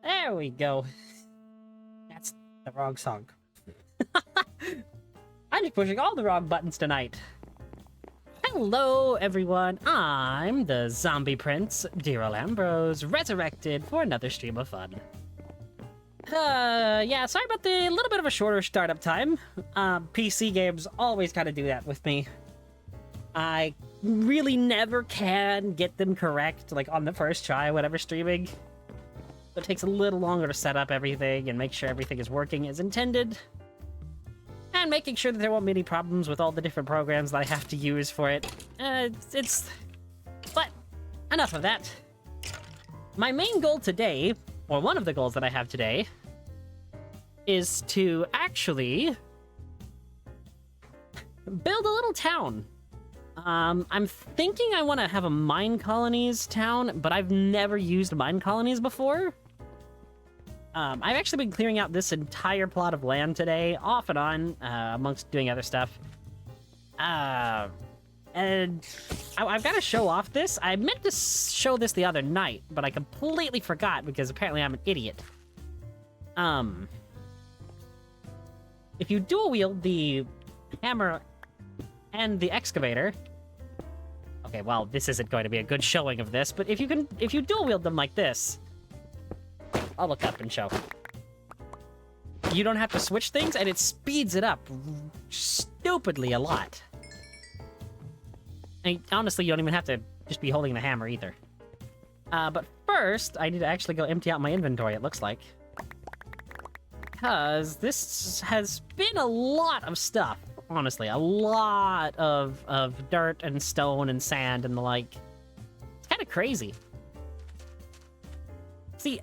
There we go. That's the wrong song. I'm just pushing all the wrong buttons tonight. Hello, everyone. I'm the Zombie Prince, Daryl Ambrose, resurrected for another stream of fun. Yeah, sorry about the little bit of a shorter startup time. PC games always kind of do that with me. I really never can get them correct, like on the first try, whenever streaming. It takes a little longer to set up everything and make sure everything is working as intended. And making sure that there won't be any problems with all the different programs that I have to use for it. But, enough of that. My main goal today, or one of the goals that I have today, is to actually build a little town. I'm thinking I want to have a mine colonies town, but I've never used mine colonies before. I've actually been clearing out this entire plot of land today, off and on, amongst doing other stuff. And I've got to show off this. I meant to show this the other night, but I completely forgot because apparently I'm an idiot. If you dual wield the hammer and the excavator... Okay, well, this isn't going to be a good showing of this, but if you dual wield them like this... I'll look up and show. You don't have to switch things, and it speeds it up stupidly a lot. And honestly, you don't even have to just be holding the hammer either. But first, I need to actually go empty out my inventory, it looks like. Because this has been a lot of stuff, honestly. A lot of dirt and stone and sand and the like. It's kind of crazy. See,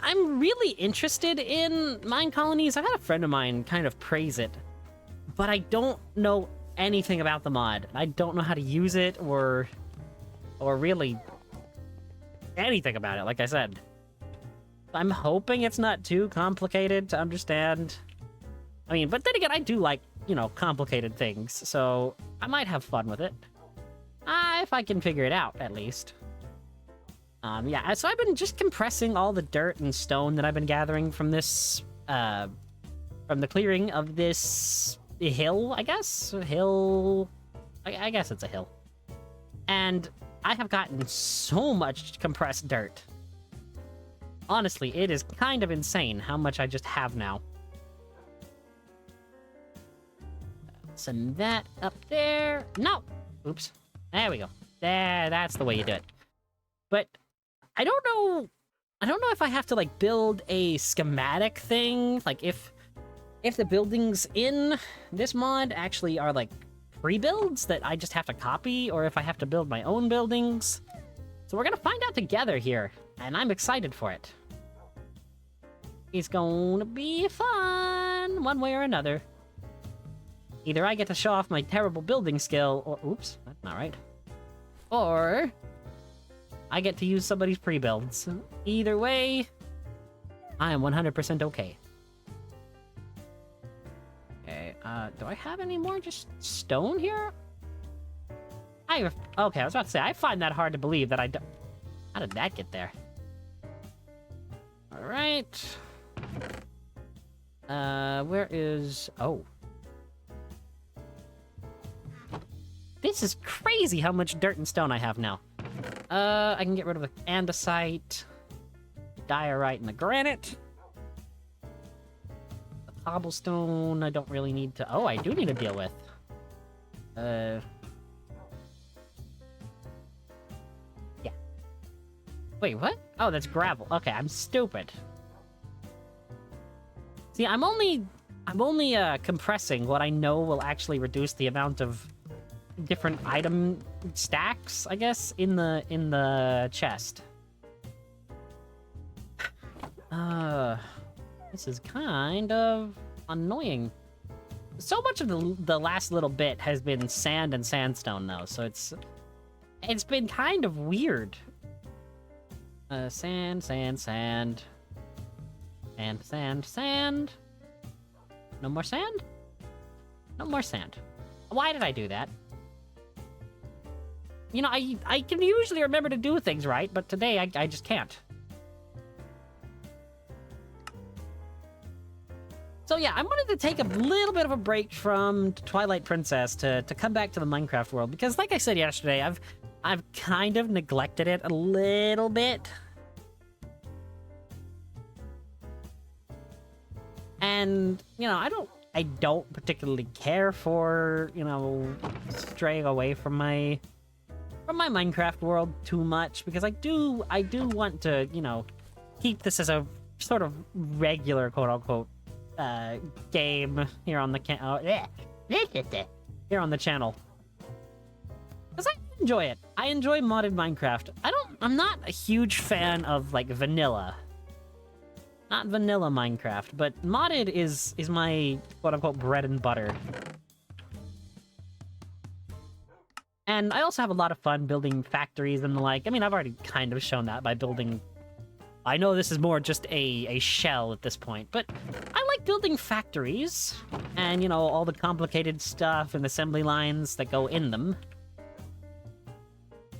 I'm really interested in mine colonies. I've had a friend of mine kind of praise it, but I don't know anything about the mod. I don't know how to use it or really anything about it, like I said. I'm hoping it's not too complicated to understand. I mean, but then again, I do like, you know, complicated things, so I might have fun with it. If I can figure it out, at least. Yeah, so I've been just compressing all the dirt and stone that I've been gathering from this, from the clearing of this hill, I guess? Hill... I guess it's a hill. And I have gotten so much compressed dirt. Honestly, it is kind of insane how much I just have now. Send that up there. No! Oops. There we go. There, that's the way you do it. But... I don't know if I have to, like, build a schematic thing, like, if the buildings in this mod actually are, like, pre-builds that I just have to copy, or if I have to build my own buildings. So we're gonna find out together here, and I'm excited for it. It's gonna be fun, one way or another. Either I get to show off my terrible building skill, or... Oops, that's not right. Or... I get to use somebody's pre-builds. Either way, I am 100% okay. Okay, do I have any more just stone here? Okay, I was about to say, I find that hard to believe that I don't... How did that get there? Alright. Where is... Oh. This is crazy how much dirt and stone I have now. I can get rid of the andesite, the diorite, and the granite. The cobblestone, I don't really need to... Oh, I do need to deal with. Yeah. Wait, what? Oh, that's gravel. Okay, I'm stupid. See, I'm only compressing what I know will actually reduce the amount of different item stacks, I guess, in the chest. This is kind of annoying. So much of the last little bit has been sand and sandstone, though, so it's been kind of weird. Sand, sand, sand. And sand, sand. No more sand? No more sand. Why did I do that? You know, I can usually remember to do things right, but today I just can't. So yeah, I wanted to take a little bit of a break from Twilight Princess to come back to the Minecraft world, because like I said yesterday, I've kind of neglected it a little bit. And, you know, I don't particularly care for, you know, straying away from my Minecraft world too much, because I do want to, you know, keep this as a sort of regular quote-unquote game here on the here on the channel, because I enjoy it. I enjoy modded Minecraft. I'm not a huge fan of like vanilla, not vanilla Minecraft, but modded is my quote-unquote bread and butter. And I also have a lot of fun building factories and the like. I mean, I've already kind of shown that by building... I know this is more just a shell at this point, but I like building factories and, you know, all the complicated stuff and assembly lines that go in them.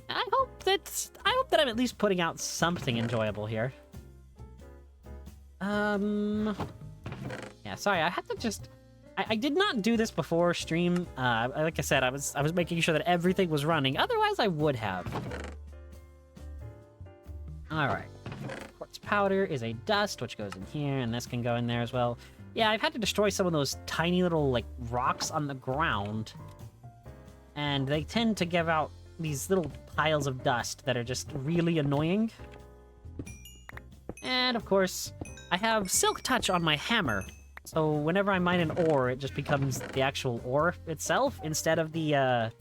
I hope that I'm at least putting out something enjoyable here. Yeah, sorry, I had to just... I did not do this before stream. Like I said, I was making sure that everything was running. Otherwise, I would have. All right. Quartz powder is a dust, which goes in here, and this can go in there as well. Yeah, I've had to destroy some of those tiny little, like, rocks on the ground. And they tend to give out these little piles of dust that are just really annoying. And, of course, I have Silk Touch on my hammer. So whenever I mine an ore, it just becomes the actual ore itself instead of the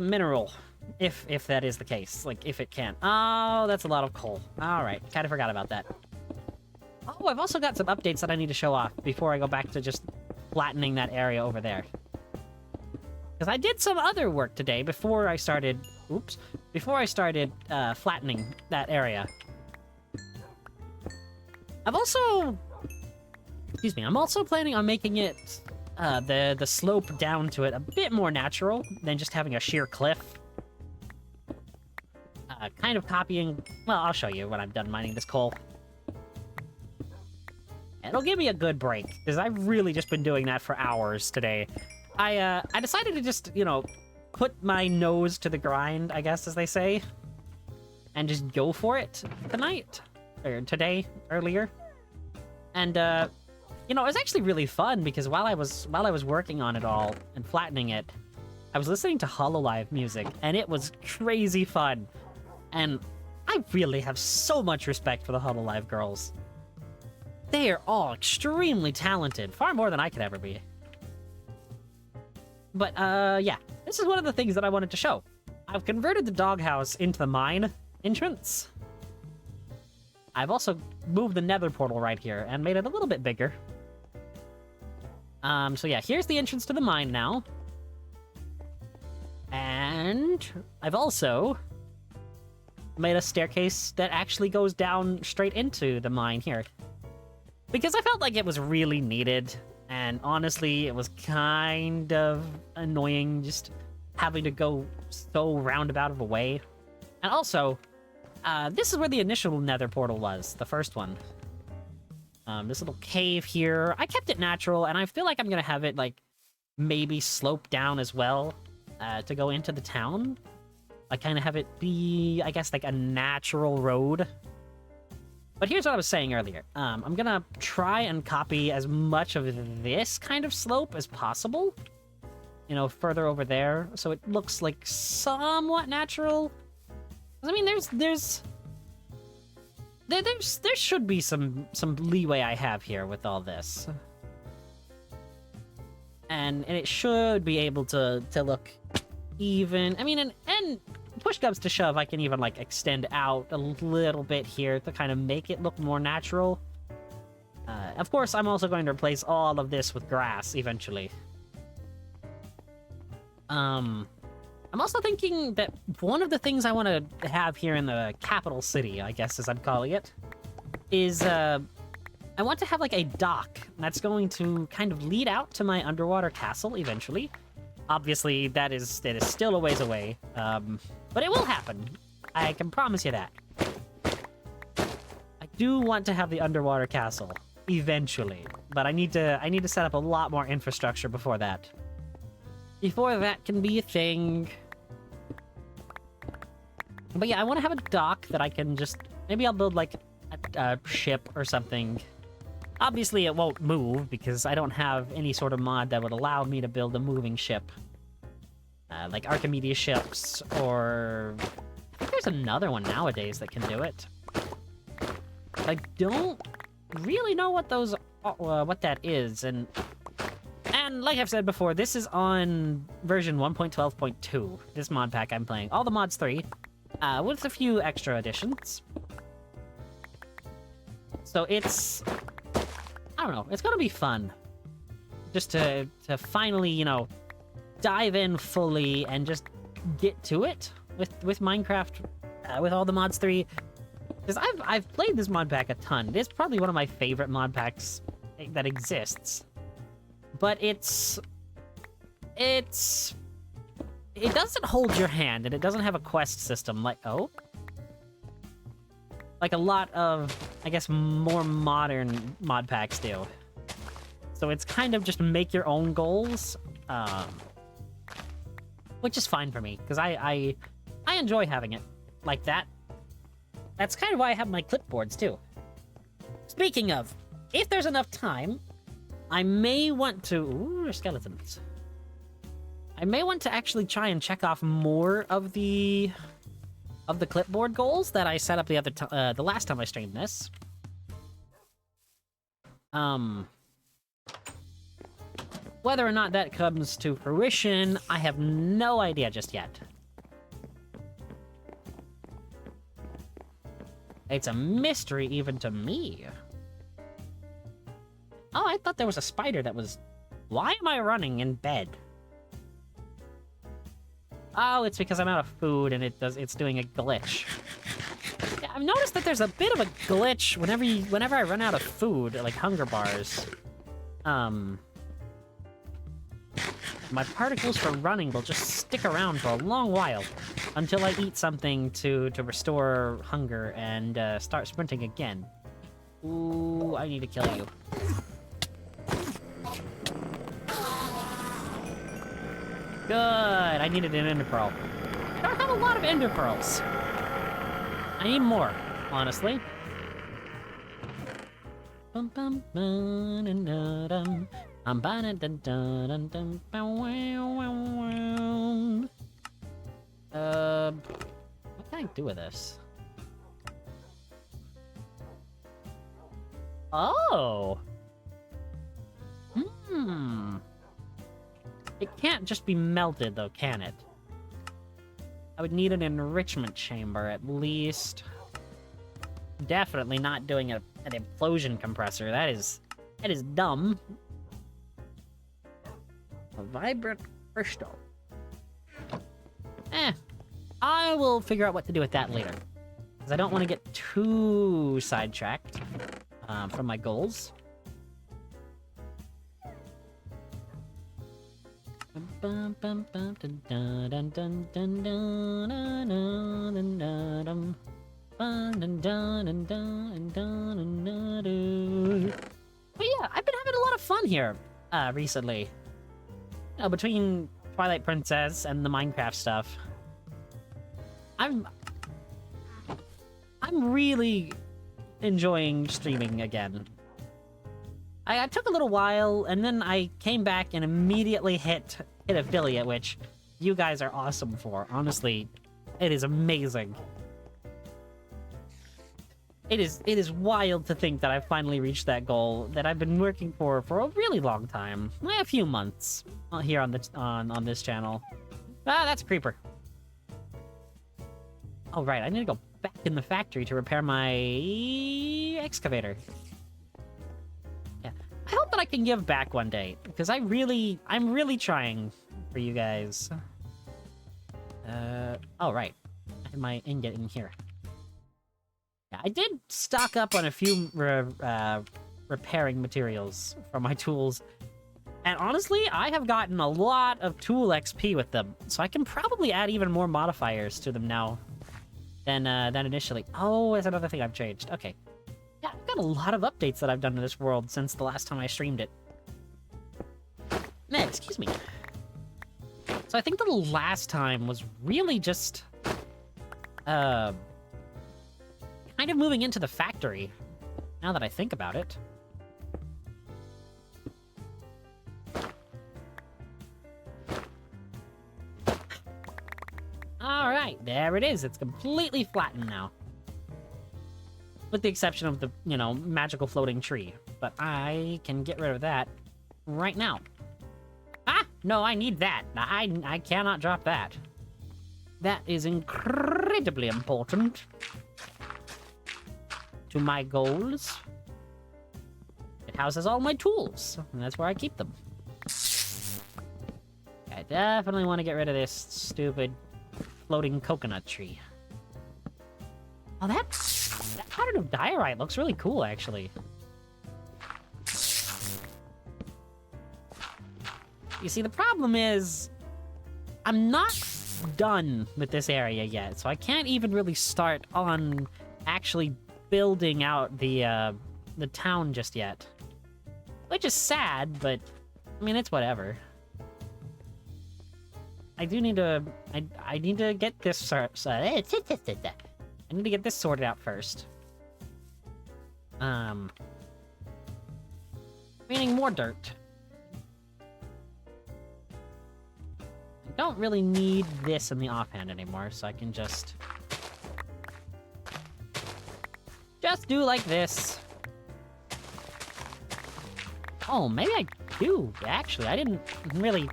mineral, if that is the case, like if it can. Oh, that's a lot of coal. All right, kind of forgot about that. Oh, I've also got some updates that I need to show off before I go back to just flattening that area over there. Because I did some other work today before I started. Oops, before I started flattening that area. I'm also planning on making it, the slope down to it a bit more natural than just having a sheer cliff. Kind of copying, well, I'll show you when I'm done mining this coal. It'll give me a good break, because I've really just been doing that for hours today. I decided to just, you know, put my nose to the grind, I guess, as they say, and just go for it tonight. Or today, earlier. And, you know, it was actually really fun, because while I was working on it all and flattening it, I was listening to Hololive music, and it was crazy fun. And I really have so much respect for the Hololive girls. They are all extremely talented, far more than I could ever be. But, yeah, this is one of the things that I wanted to show. I've converted the doghouse into the mine entrance. I've also moved the nether portal right here and made it a little bit bigger. So yeah, here's the entrance to the mine now. And I've also made a staircase that actually goes down straight into the mine here. Because I felt like it was really needed, and honestly, it was kind of annoying just having to go so roundabout of a way. And also, this is where the initial nether portal was, the first one. This little cave here. I kept it natural, and I feel like I'm gonna have it, like, maybe slope down as well, to go into the town. I kind of have it be, I guess, like a natural road. But here's what I was saying earlier. I'm gonna try and copy as much of this kind of slope as possible. You know, further over there, so it looks like somewhat natural. I mean, there should be some leeway I have here with all this, and it should be able to look even. I mean, and push comes to shove, I can even like extend out a little bit here to kind of make it look more natural. Of course, I'm also going to replace all of this with grass eventually. I'm also thinking that one of the things I want to have here in the capital city, I guess as I'm calling it, is I want to have like a dock that's going to kind of lead out to my underwater castle eventually. Obviously, that is still a ways away, but it will happen. I can promise you that. I do want to have the underwater castle. eventually, but I need to set up a lot more infrastructure before that. Before that can be a thing. But yeah, I want to have a dock that I can just... Maybe I'll build, like, a ship or something. Obviously, it won't move, because I don't have any sort of mod that would allow me to build a moving ship. Like Archimedes ships, or... I think there's another one nowadays that can do it. I don't really know what those... what that is, and like I've said before, this is on version 1.12.2, this mod pack I'm playing. All the mods 3, with a few extra additions. So it's... I don't know, it's gonna be fun. Just to finally, you know, dive in fully and just get to it with Minecraft, with all the mods 3. Because I've played this mod pack a ton. It's probably one of my favorite mod packs that exists. But it doesn't hold your hand, and it doesn't have a quest system like like a lot of, I guess, more modern mod packs do. So it's kind of just make your own goals, which is fine for me, because I enjoy having it like that. That's kind of why I have my clipboards, too. Speaking of, if there's enough time, I may want to... Ooh, skeletons. I may want to actually try and check off more of the clipboard goals that I set up the last time I streamed this. Whether or not that comes to fruition, I have no idea just yet. It's a mystery even to me. Oh, I thought there was a spider that was... Why am I running in bed? Oh, it's because I'm out of food and it's doing a glitch. Yeah, I've noticed that there's a bit of a glitch whenever I run out of food, like hunger bars. My particles for running will just stick around for a long while until I eat something to restore hunger and start sprinting again. Ooh, I need to kill you. Good, I needed an ender pearl. I don't have a lot of ender pearls. I need more, honestly. I what can I do with this? Oh! It can't just be melted, though, can it? I would need an enrichment chamber, at least. Definitely not doing an implosion compressor. That is dumb. A vibrant crystal. I will figure out what to do with that later. Because I don't want to get too sidetracked from my goals. Yeah, I've been having a lot of fun here recently. You know, between Twilight Princess and the Minecraft stuff. I'm really enjoying streaming again. I took a little while, and then I came back and immediately hit affiliate, which you guys are awesome for. Honestly, it is amazing. It is wild to think that I finally reached that goal that I've been working for a really long time, a few months here on this channel. Ah, that's a creeper. Oh right, I need to go back in the factory to repair my excavator. Yeah, I hope that I can give back one day because I'm really trying for you guys. Oh right, I have my ingot in here. Yeah, I did stock up on a few repairing materials from my tools. And honestly, I have gotten a lot of tool XP with them. So I can probably add even more modifiers to them now than initially. Oh, that's another thing I've changed. Okay. Yeah, I've got a lot of updates that I've done to this world since the last time I streamed it. Man, excuse me. So I think the last time was really just, kind of moving into the factory, now that I think about it. Alright, there it is. It's completely flattened now. With the exception of the, you know, magical floating tree. But I can get rid of that right now. Ah! No, I need that. I cannot drop that. That is incredibly important to my goals. It houses all my tools, and that's where I keep them. I definitely want to get rid of this stupid floating coconut tree. Oh, that pattern of diorite looks really cool, actually. You see, the problem is, I'm not done with this area yet, so I can't even really start on actually building out the town just yet. Which is sad, but, I mean, it's whatever. I do need to, I need to get this, I need to get this sorted out first. Meaning more dirt. I don't really need this in the offhand anymore, so I can just do like this. Oh, maybe I do, actually. I didn't really,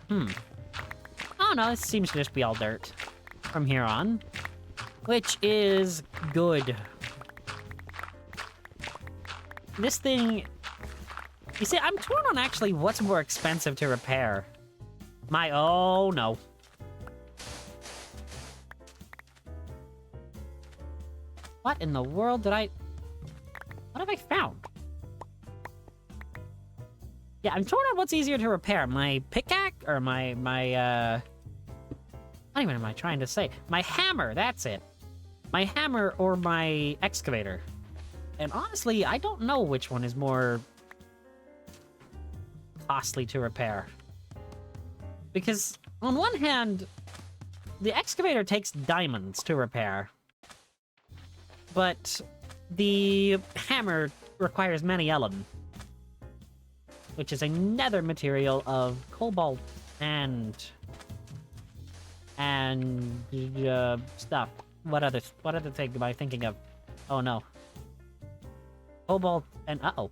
Oh no, this seems to just be all dirt from here on, which is good. This thing, you see, I'm torn on actually what's more expensive to repair. Oh no. What in the world did what have I found? Yeah, I'm torn on what's easier to repair, my pickaxe or my what even am I trying to say? My hammer, that's it. My hammer or my excavator. And honestly, I don't know which one is more costly to repair. Because on one hand, the excavator takes diamonds to repair. But the hammer requires many ellen, which is another material of cobalt and stuff. What other thing am I thinking of? Oh no. Cobalt and uh-oh.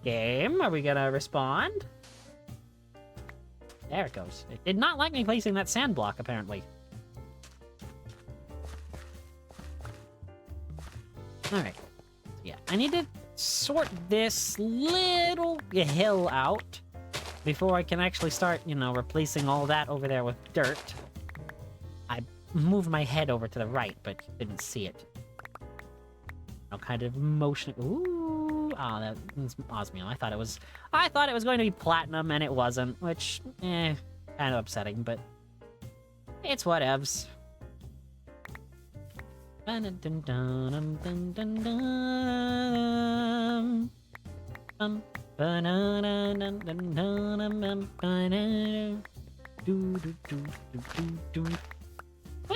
Game, are we gonna respond? There it goes. It did not like me placing that sand block, apparently. Alright. Yeah, I need to sort this little hill out before I can actually start, you know, replacing all that over there with dirt. I moved my head over to the right, but you didn't see it. No kind of motion. Ooh, oh, that's osmium. I thought it was going to be platinum, and it wasn't, which, kind of upsetting, but it's whatevs. But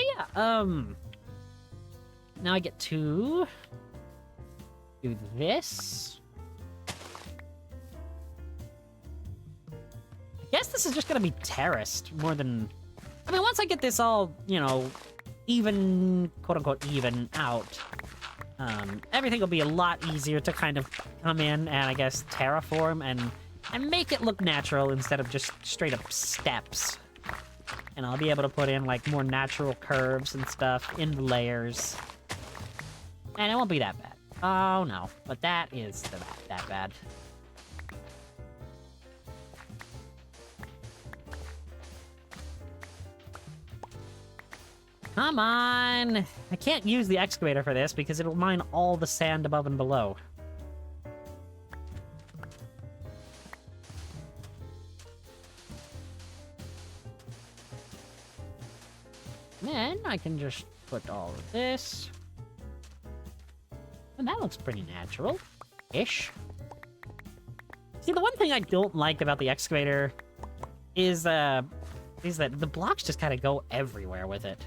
yeah, now I get to do this. I guess this is just gonna be terraced more than... I mean, once I get this all, you know, even, quote-unquote, even out, everything will be a lot easier to kind of come in and, I guess, terraform and make it look natural instead of just straight-up steps. And I'll be able to put in, like, more natural curves and stuff in the layers. And it won't be that bad. Oh, no. But that is that bad. Come on! I can't use the excavator for this because it'll mine all the sand above and below. Then I can just put all of this And that looks pretty natural-ish. See, the one thing I don't like about the excavator is that the blocks just kind of go everywhere with it.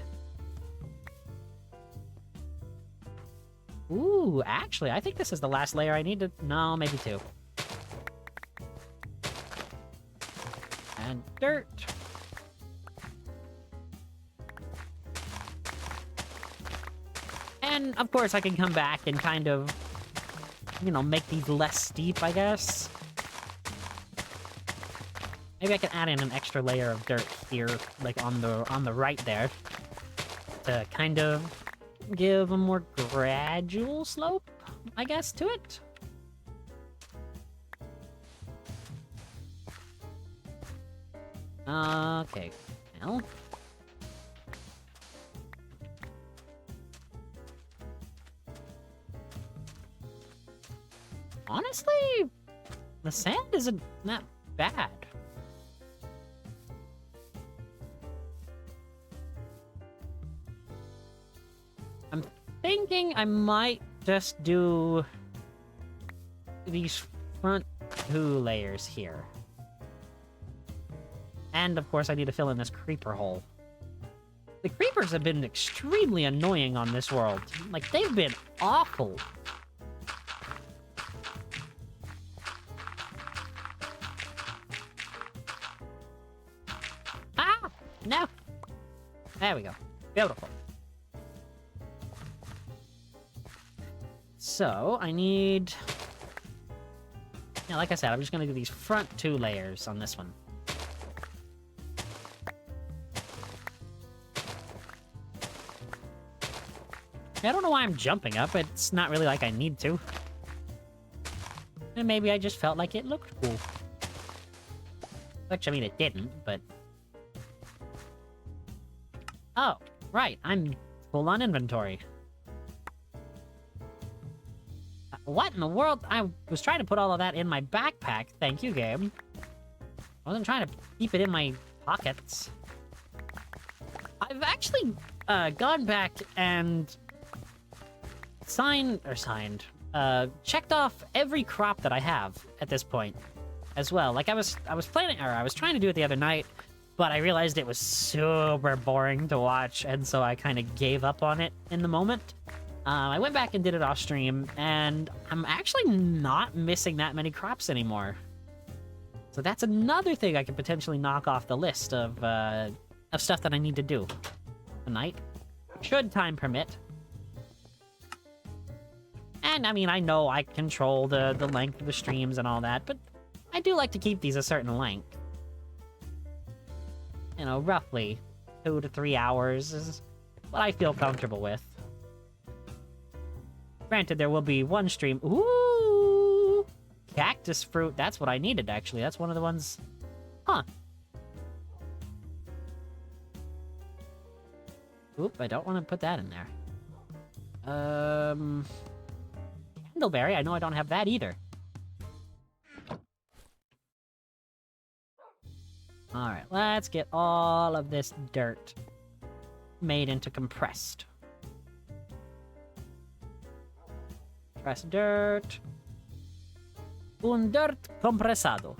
Ooh, actually, I think this is the last layer I need to... No, maybe 2. And dirt. And, of course, I can come back and kind of, you know, make these less steep, I guess. Maybe I can add in an extra layer of dirt here, like on the right there, to kind of give a more gradual slope, I guess, to it. Okay, well. Honestly, the sand isn't that bad. I'm thinking I might just do these front 2 layers here. And, of course, I need to fill in this creeper hole. The creepers have been extremely annoying on this world. Like, they've been awful. Ah! No! There we go. Beautiful. So, I need... Yeah, like I said, I'm just gonna do these front 2 layers on this one. I don't know why I'm jumping up. It's not really like I need to. And maybe I just felt like it looked cool. Which, I mean, it didn't, but... Oh, right. I'm full on inventory. What in the world? I was trying to put all of that in my backpack. Thank you, game. I wasn't trying to keep it in my pockets. I've actually gone back and checked off every crop that I have at this point as well. Like I was trying to do it the other night, but I realized it was super boring to watch, and so I kind of gave up on it in the moment. I went back and did it off stream, and I'm actually not missing that many crops anymore. So that's another thing I could potentially knock off the list of stuff that I need to do tonight, should time permit. And, I mean, I know I control the length of the streams and all that, but I do like to keep these a certain length. You know, roughly 2 to 3 hours is what I feel comfortable with. Granted, there will be one stream... Ooh! Cactus fruit. That's what I needed, actually. That's one of the ones... Huh. Oop, I don't want to put that in there. Candleberry, I know I don't have that either. Alright, let's get all of this dirt made into compressed. Compressed dirt. Un dirt compresado.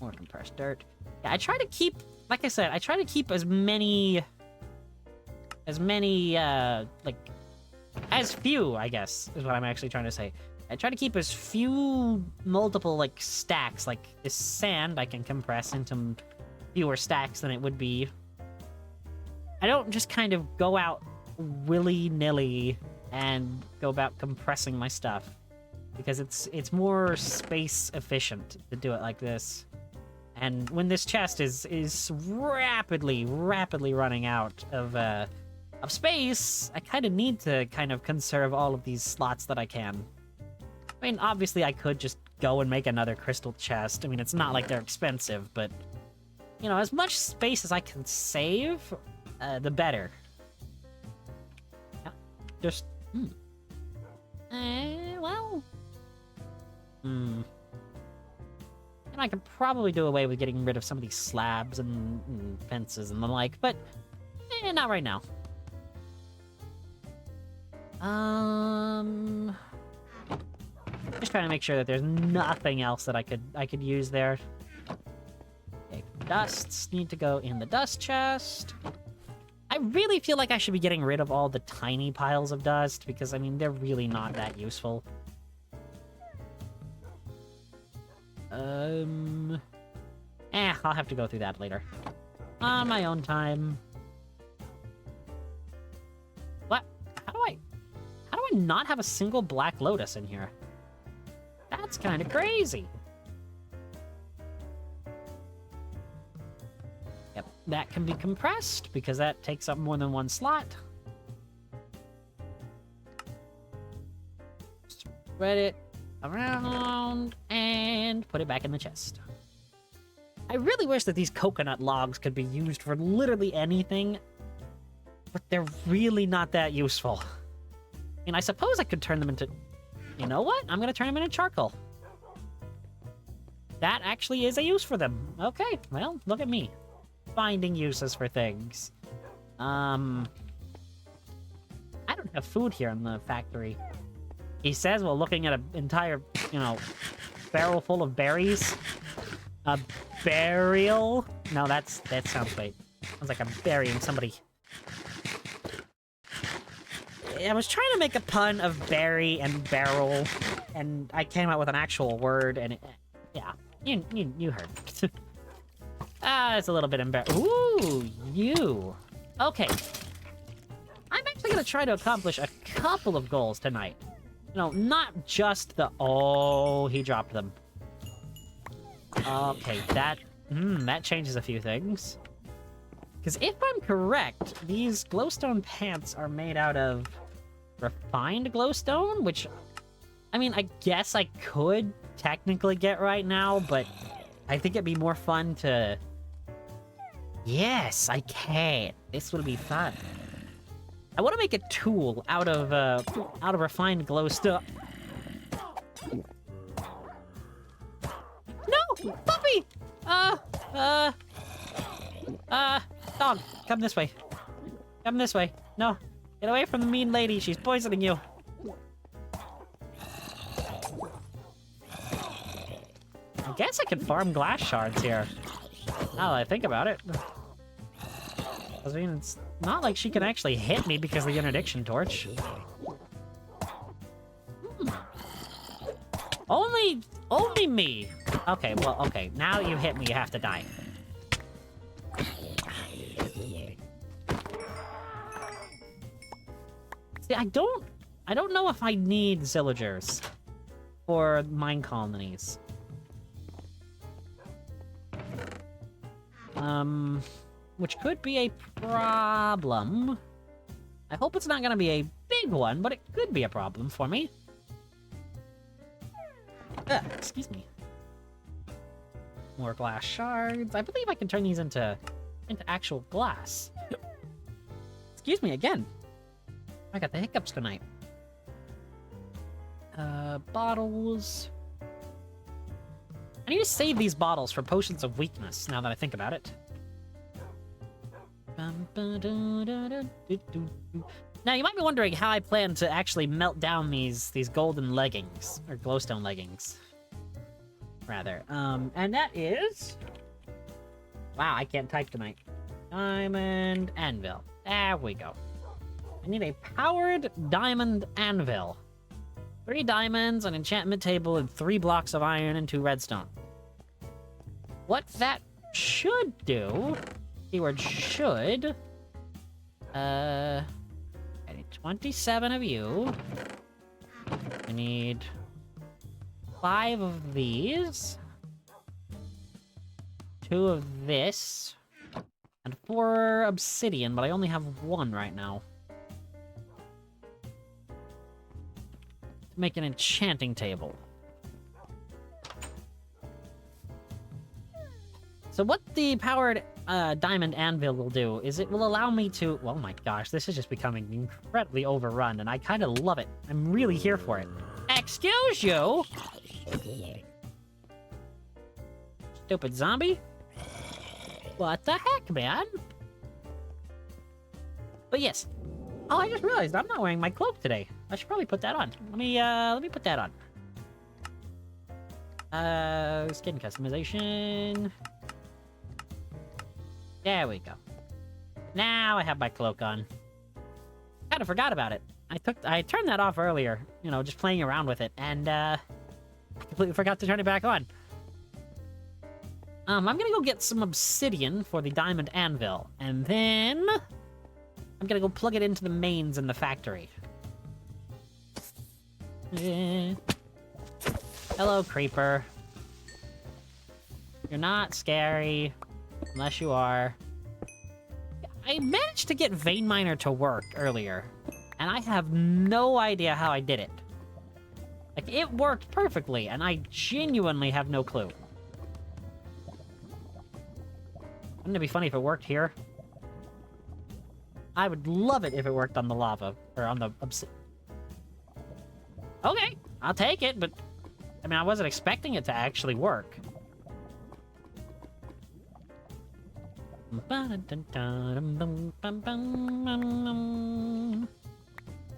More compressed dirt. Yeah, I try to keep, like I said, I try to keep as many, like, as few, I guess, is what I'm actually trying to say. I try to keep as few multiple, like, stacks, like this sand I can compress into fewer stacks than it would be. I don't just kind of go out willy-nilly and go about compressing my stuff, because it's more space efficient to do it like this. And when this chest is rapidly running out of space, I kind of need to kind of conserve all of these slots that I can. I mean, obviously I could just go and make another crystal chest. I mean, it's not like they're expensive, but, you know, as much space as I can save, the better. Yeah, just, well... And I could probably do away with getting rid of some of these slabs and fences and the like, but Not right now. Just trying to make sure that there's nothing else that I could use there. Okay, dusts need to go in the dust chest. I really feel like I should be getting rid of all the tiny piles of dust, because, I mean, they're really not that useful. I'll have to go through that later. On my own time. What? How do I not have a single black lotus in here? That's kind of crazy. Yep, that can be compressed, because that takes up more than one slot. Spread it around, and put it back in the chest. I really wish that these coconut logs could be used for literally anything, but they're really not that useful. I mean, I suppose I could turn them into... You know what? I'm gonna turn them into charcoal. That actually is a use for them. Okay, well, look at me. Finding uses for things. I don't have food here in the factory. He says while looking at an entire, barrel full of berries. A burial? No, that sounds wait. Sounds like I'm burying somebody. I was trying to make a pun of berry and barrel, and I came out with an actual word, and yeah, you heard. It's a little bit embarrassing. Ooh, you. Okay. I'm actually gonna try to accomplish a couple of goals tonight. Not just the... Oh, he dropped them. Okay, that changes a few things. Because if I'm correct, these glowstone pants are made out of refined glowstone, which, I mean, I guess I could technically get right now, but I think it'd be more fun to... Yes, I can. This will be fun. I want to make a tool out of refined glowstone. No! Puppy! Dog, come this way. Come this way. No. Get away from the mean lady. She's poisoning you. I guess I could farm glass shards here. Now that I think about it. I mean, it's not like she can actually hit me because of the interdiction torch. Only me. Okay, well, okay. Now you hit me, you have to die. See, I don't know if I need villagers for mine colonies. Which could be a problem. I hope it's not gonna be a big one, but it could be a problem for me. Excuse me. More glass shards. I believe I can turn these into actual glass. Excuse me again. I got the hiccups tonight. Bottles. I need to save these bottles for potions of weakness, now that I think about it. Now, you might be wondering how I plan to actually melt down these golden leggings, or glowstone leggings, rather. And that is... Wow, I can't type tonight. Diamond anvil. There we go. I need a powered diamond anvil. 3 diamonds, an enchantment table, and 3 blocks of iron and 2 redstone. What that should do... Keyword should... I need 27 of you. I need 5 of these. 2 of this. And 4 obsidian, but I only have 1 right now. To make an enchanting table. So what the powered diamond anvil will do is it will allow me to... Oh my gosh, this is just becoming incredibly overrun, and I kind of love it. I'm really here for it. Excuse you! Stupid zombie? What the heck, man? But yes. Oh, I just realized I'm not wearing my cloak today. I should probably put that on. Let me put that on. Skin customization. There we go. Now I have my cloak on. Kind of forgot about it. I turned that off earlier, you know, just playing around with it, and I completely forgot to turn it back on. I'm gonna go get some obsidian for the diamond anvil, and then I'm gonna go plug it into the mains in the factory. Hello, creeper. You're not scary, unless you are. I managed to get Vein Miner to work earlier, and I have no idea how I did it. Like, it worked perfectly, and I genuinely have no clue. Wouldn't it be funny if it worked here? I would love it if it worked on the lava, or on the Okay, I'll take it, but I mean, I wasn't expecting it to actually work.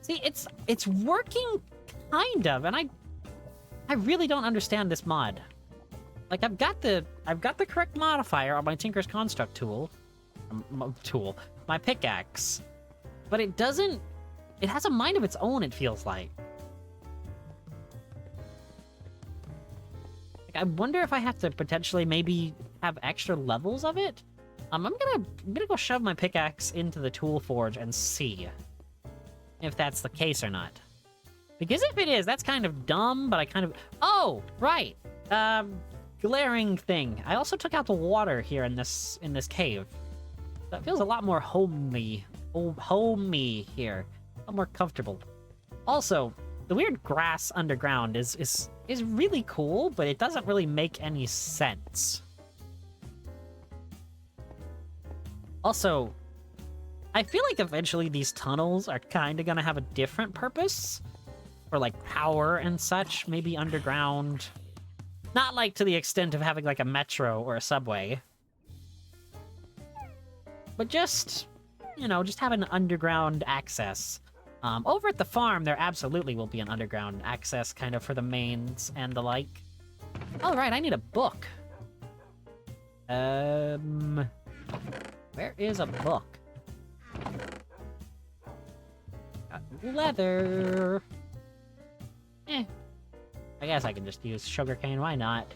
See, it's working kind of, and I really don't understand this mod. Like, I've got the correct modifier on my Tinker's Construct tool, my pickaxe, but it has a mind of its own, it feels like. I wonder if I have to potentially maybe have extra levels of it. I'm gonna go shove my pickaxe into the tool forge and see if that's the case or not. Because if it is, that's kind of dumb, but I kind of... Oh, right. Glaring thing. I also took out the water here in this cave. That feels a lot more homey here. A lot more comfortable. Also, the weird grass underground is really cool, but it doesn't really make any sense. Also, I feel like eventually these tunnels are kind of gonna have a different purpose. For, like, power and such, maybe underground. Not, like, to the extent of having, like, a metro or a subway. But just, you know, just have an underground access. Over at the farm, there absolutely will be an underground access, kind of, for the mains and the like. All right, I need a book. Where is a book? Got leather. I guess I can just use sugarcane, why not?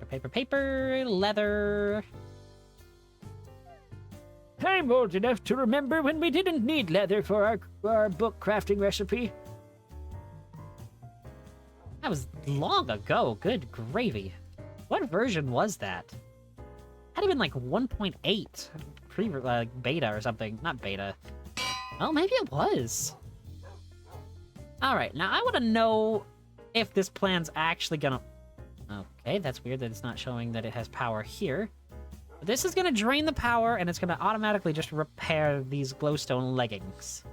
Okay, paper, leather. I'm old enough to remember when we didn't need leather for our book crafting recipe. That was long ago, good gravy. What version was that? Had it been like 1.8, beta or something. Not beta. Oh, maybe it was. Alright, now I want to know if this plan's actually gonna... Okay, that's weird that it's not showing that it has power here. But this is gonna drain the power, and it's gonna automatically just repair these glowstone leggings.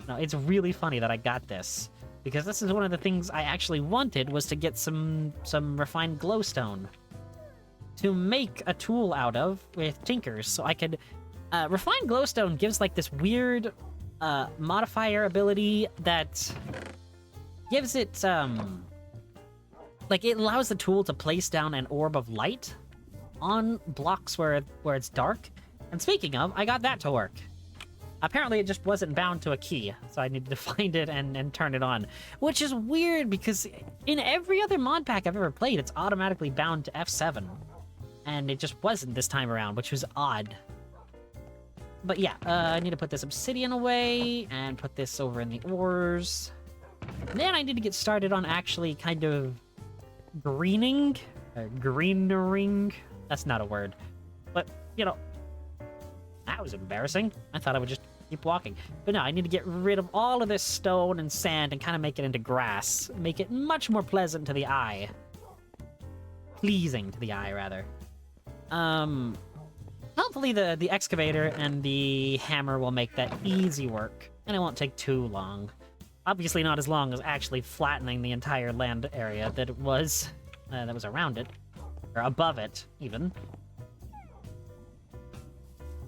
Now, it's really funny that I got this, because this is one of the things I actually wanted, was to get some refined glowstone to make a tool out of with Tinkers, so I could... refined glowstone gives, like, this weird... modifier ability that gives it, like, it allows the tool to place down an orb of light on blocks where it's dark. And speaking of, I got that to work. Apparently, it just wasn't bound to a key, so I needed to find it and turn it on. Which is weird, because in every other mod pack I've ever played, it's automatically bound to F7. And it just wasn't this time around, which was odd. But yeah, I need to put this obsidian away, and put this over in the ores. And then I need to get started on actually kind of greening. Greenering. That's not a word. But, you know, that was embarrassing. I thought I would just keep walking. But no, I need to get rid of all of this stone and sand and kind of make it into grass. Make it much more pleasant to the eye. Pleasing to the eye, rather. Hopefully the excavator and the hammer will make that easy work, and it won't take too long. Obviously not as long as actually flattening the entire land area that was around it, or above it, even.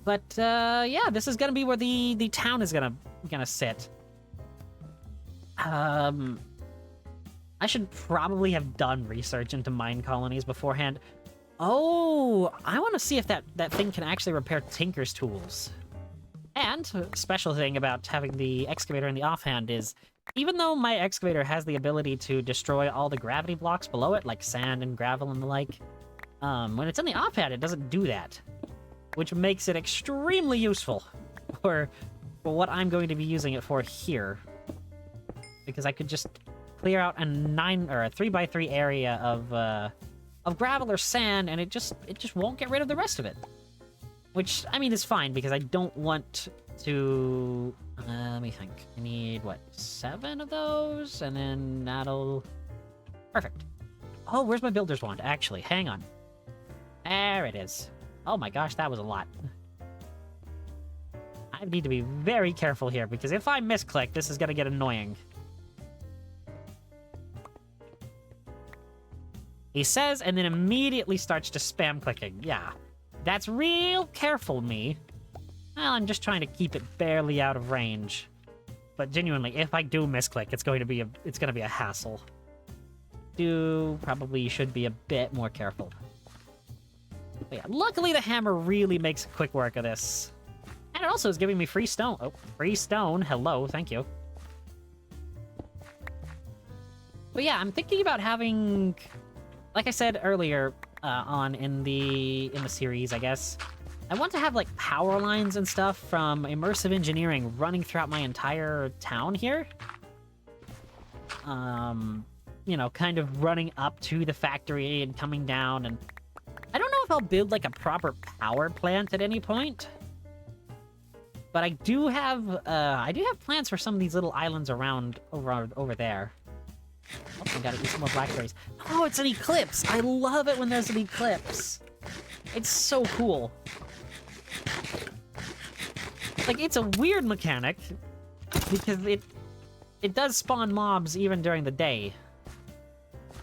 But, yeah, this is gonna be where the town is gonna sit. I should probably have done research into mine colonies beforehand. Oh, I want to see if that thing can actually repair Tinker's tools. And a special thing about having the excavator in the offhand is, even though my excavator has the ability to destroy all the gravity blocks below it, like sand and gravel and the like, when it's in the offhand, it doesn't do that, which makes it extremely useful for what I'm going to be using it for here, because I could just clear out a 3x3 area of gravel or sand, and it just won't get rid of the rest of it. Which, I mean, is fine, because I don't want to... let me think. I need, what, 7 of those? And then that'll... Perfect. Oh, where's my builder's wand? Actually, hang on. There it is. Oh my gosh, that was a lot. I need to be very careful here, because if I misclick, this is gonna get annoying. He says, and then immediately starts to spam clicking. Yeah. That's real careful, me. Well, I'm just trying to keep it barely out of range. But genuinely, if I do misclick, it's gonna be a hassle. Probably should be a bit more careful. But yeah, luckily the hammer really makes quick work of this. And it also is giving me free stone. Oh, free stone. Hello, thank you. But yeah, I'm thinking about having, like I said earlier, on in the series, I guess, I want to have like power lines and stuff from immersive engineering running throughout my entire town here. You know, kind of running up to the factory and coming down, and I don't know if I'll build like a proper power plant at any point, but I do have plans for some of these little islands around over there. Oh, I gotta eat some more blackberries. Oh, it's an eclipse! I love it when there's an eclipse! It's so cool. Like, it's a weird mechanic, because it does spawn mobs even during the day.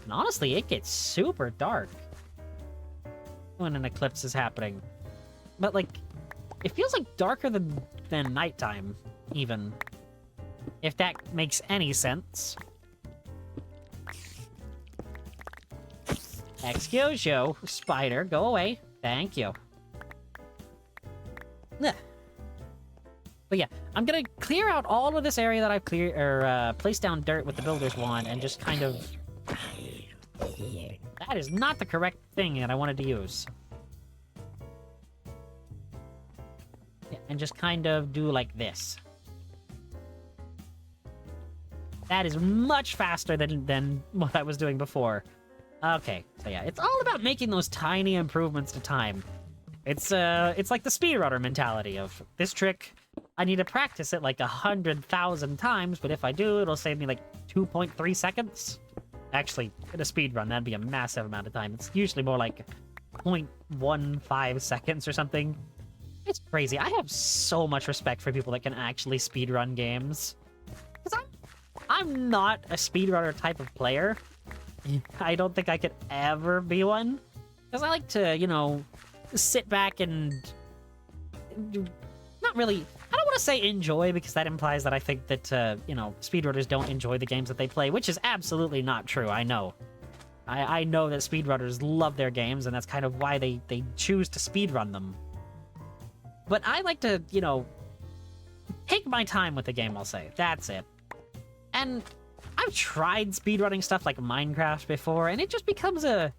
And honestly, it gets super dark when an eclipse is happening. But, like, it feels like darker than nighttime, even. If that makes any sense. Excuse you, spider. Go away. Thank you. Ugh. But yeah, I'm gonna clear out all of this area that I've placed down dirt with the builder's wand, and just kind of... That is not the correct thing that I wanted to use. Yeah, and just kind of do like this. That is much faster than what I was doing before. Okay, so yeah, it's all about making those tiny improvements to time. It's like the speedrunner mentality of, this trick, I need to practice it like 100,000 times, but if I do, it'll save me like 2.3 seconds. Actually, in a speedrun, that'd be a massive amount of time. It's usually more like 0.15 seconds or something. It's crazy. I have so much respect for people that can actually speedrun games. Because I'm not a speedrunner type of player. I don't think I could ever be one. Because I like to, you know, sit back and... Not really... I don't want to say enjoy, because that implies that I think that, you know, speedrunners don't enjoy the games that they play, which is absolutely not true, I know. I know that speedrunners love their games, and that's kind of why they choose to speedrun them. But I like to, you know, take my time with the game, I'll say. That's it. And I've tried speedrunning stuff like Minecraft before, and it just becomes a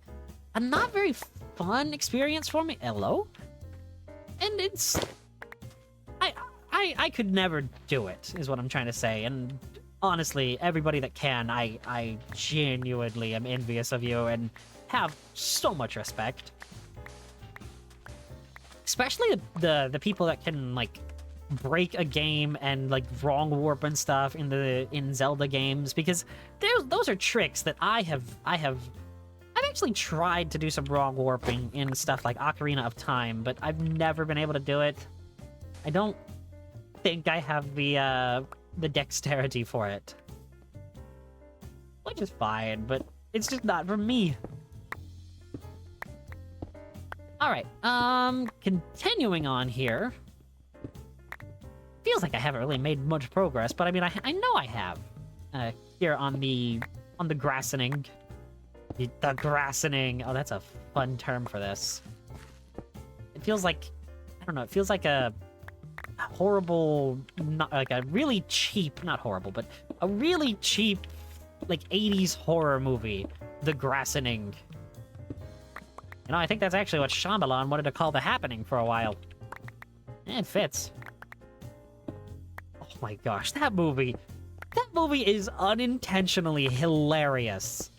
not very fun experience for me. Hello? And it's... I could never do it, is what I'm trying to say. And honestly, everybody that can, I genuinely am envious of you and have so much respect. Especially the people that can, like, break a game and, like, wrong warp and stuff in Zelda games, because those are tricks that I've actually tried to do some wrong warping in stuff like Ocarina of Time, but I've never been able to do it. I don't think I have the dexterity for it. Which is fine, but it's just not for me. All right. Continuing on here. Feels like I haven't really made much progress, but I mean, I know I have. Here on the grassening. The grassening. Oh, that's a fun term for this. It feels like, I don't know, it feels like a horrible, not like a really cheap, not horrible, but a really cheap, like 80s horror movie, The Grassening. You know, I think that's actually what Shyamalan wanted to call The Happening for a while. And it fits. Oh my gosh, that movie is unintentionally hilarious.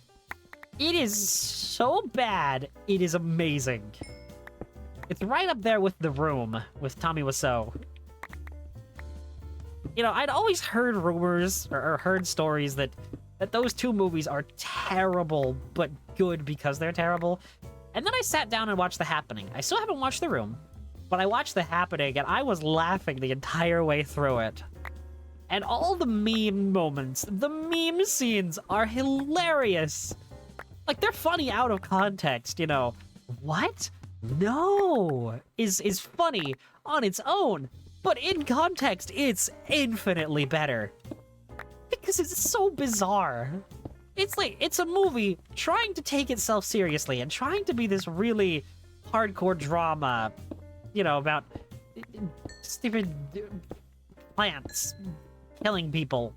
It is so bad, it is amazing. It's right up there with The Room, with Tommy Wiseau. You know, I'd always heard rumors, or heard stories that those two movies are terrible, but good because they're terrible. And then I sat down and watched The Happening. I still haven't watched The Room, but I watched The Happening, and I was laughing the entire way through it. And all the meme moments, the meme scenes are hilarious. Like, they're funny out of context, you know. What? No! Is funny on its own, but in context, it's infinitely better. Because it's so bizarre. It's like, it's a movie trying to take itself seriously and trying to be this really hardcore drama, you know, about stupid plants killing people,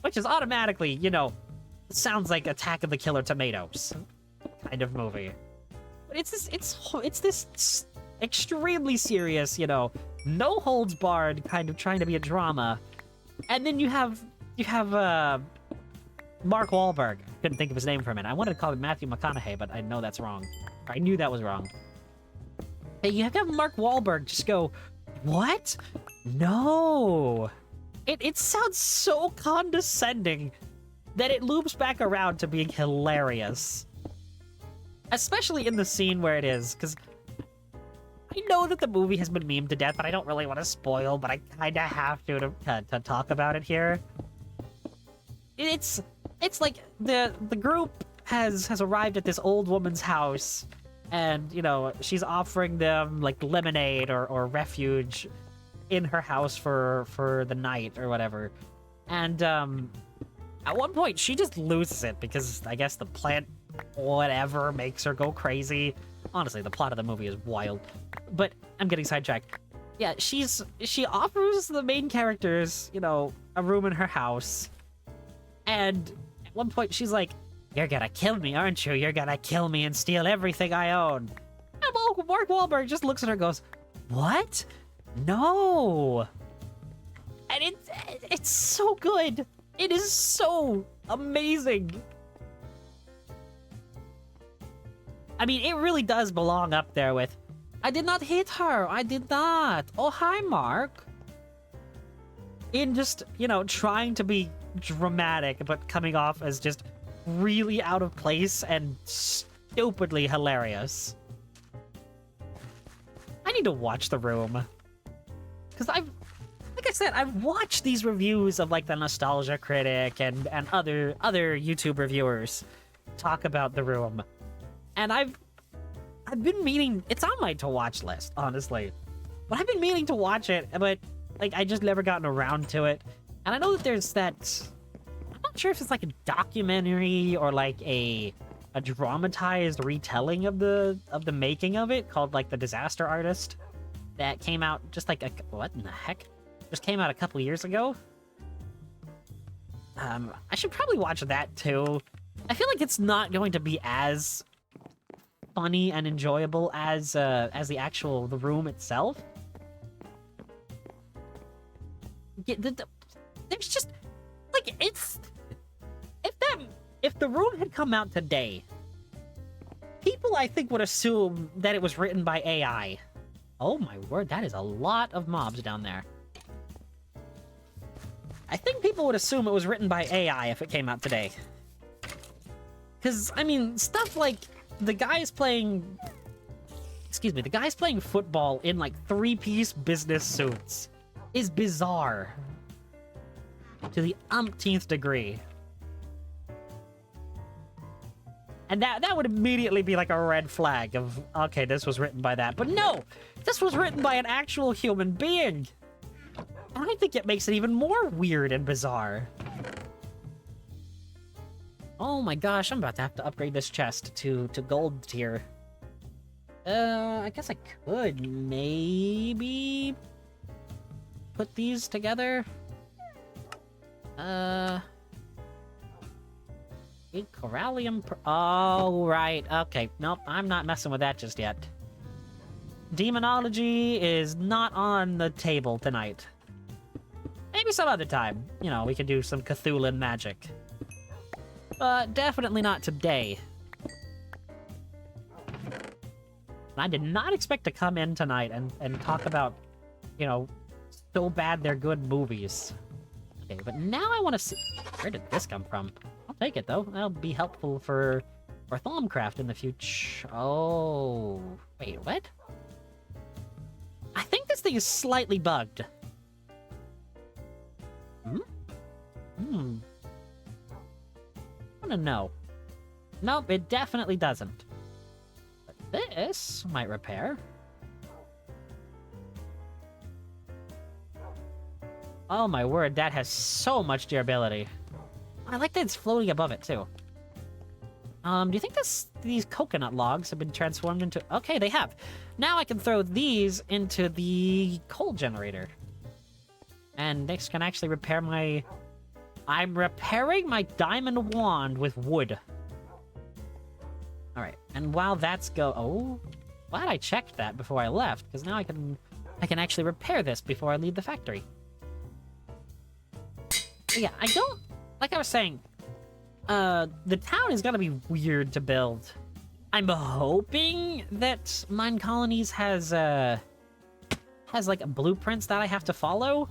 which is automatically, you know, sounds like Attack of the Killer Tomatoes kind of movie. But it's this extremely serious, you know, no holds barred kind of trying to be a drama. And then you have Mark Wahlberg. Couldn't think of his name for a minute. I wanted to call him Matthew McConaughey, but I know that's wrong. I knew that was wrong. Hey, you have to have Mark Wahlberg just go, what? No. It sounds so condescending that it loops back around to being hilarious. Especially in the scene where it is, because I know that the movie has been memed to death, but I don't really want to spoil, but I kind of have to talk about it here. It's like the group has arrived at this old woman's house, and, you know, she's offering them, like, lemonade or refuge in her house for the night or whatever. And, at one point, she just loses it because I guess the plant whatever makes her go crazy. Honestly, the plot of the movie is wild. But I'm getting sidetracked. Yeah, she offers the main characters, you know, a room in her house. And at one point, she's like, "You're gonna kill me, aren't you? You're gonna kill me and steal everything I own." And Mark Wahlberg just looks at her and goes, "What? No." And it's so good. It is so amazing. I mean, it really does belong up there with, "I did not hit her. I did not. Oh, hi, Mark." In just, you know, trying to be dramatic, but coming off as just really out of place and stupidly hilarious. I need to watch The Room. Because like I said, I've watched these reviews of, like, the Nostalgia Critic and other YouTube reviewers talk about The Room. And I've been meaning, it's on my to-watch list, honestly. But I've been meaning to watch it, but, like, I just never gotten around to it. And I know that there's that, I'm not sure if it's like a documentary or like a dramatized retelling of the making of it called, like, The Disaster Artist, that came out just like what in the heck? Just came out a couple years ago. I should probably watch that too. I feel like it's not going to be as funny and enjoyable as the actual The Room itself. Yeah, there's just, like, it's, if The Room had come out today, people, I think, would assume that it was written by AI. Oh my word, that is a lot of mobs down there. I think people would assume it was written by AI if it came out today. Because, I mean, stuff like the guys playing football in, like, three-piece business suits is bizarre to the umpteenth degree. And that would immediately be like a red flag of, okay, this was written by that. But no, this was written by an actual human being. And I think it makes it even more weird and bizarre. Oh my gosh, I'm about to have to upgrade this chest to gold tier. I guess I could maybe put these together. Big Corallium. Oh, right. Okay. Nope. I'm not messing with that just yet. Demonology is not on the table tonight. Maybe some other time. You know, we could do some Cthulhu magic. But definitely not today. I did not expect to come in tonight and talk about, you know, so bad they're good movies. Okay, but now I want to see... Where did this come from? I'll take it, though. That'll be helpful for Thaumcraft in the future. Oh... Wait, what? I think this thing is slightly bugged. I want to know. Nope, it definitely doesn't. But this might repair. Oh my word, that has so much durability. I like that it's floating above it, too. Do you think these coconut logs have been transformed into... Okay, they have. Now I can throw these into the coal generator. And this can actually repair my... I'm repairing my diamond wand with wood. Alright, and while that's Oh, glad I checked that before I left, because now I can actually repair this before I leave the factory. But yeah, I don't... Like I was saying, the town is gonna be weird to build. I'm hoping that Mine Colonies has like blueprints that I have to follow.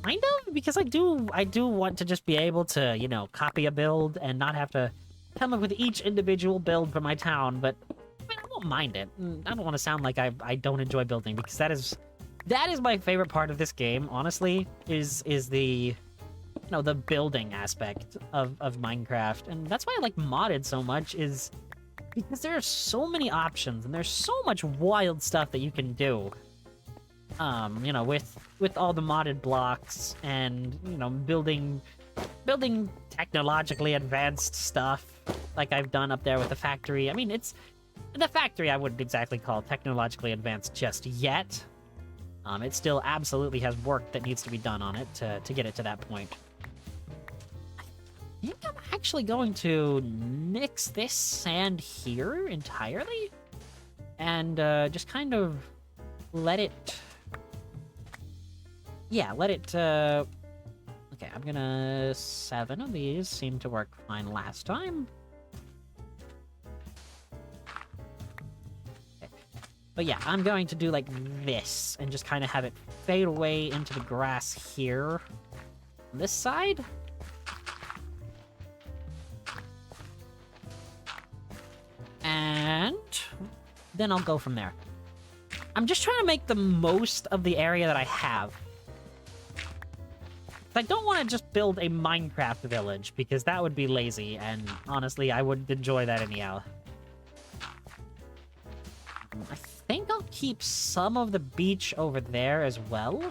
Kind of, because I do want to just be able to, you know, copy a build and not have to come up with each individual build for my town, but I mean, I won't mind it. I don't want to sound like I don't enjoy building, because that is my favorite part of this game, honestly, is the, you know, the building aspect of Minecraft. And that's why I like modded so much, is because there are so many options and there's so much wild stuff that you can do. You know, with all the modded blocks and, you know, building technologically advanced stuff like I've done up there with the factory. I mean, the factory I wouldn't exactly call technologically advanced just yet. It still absolutely has work that needs to be done on it to get it to that point. I think I'm actually going to nix this sand here entirely and just kind of let it... Yeah, let it, Okay, I'm gonna... 7 of these seemed to work fine last time. Okay. But yeah, I'm going to do like this and just kind of have it fade away into the grass here. On this side. And then I'll go from there. I'm just trying to make the most of the area that I have. I don't want to just build a Minecraft village, because that would be lazy, and honestly, I wouldn't enjoy that anyhow. I think I'll keep some of the beach over there as well.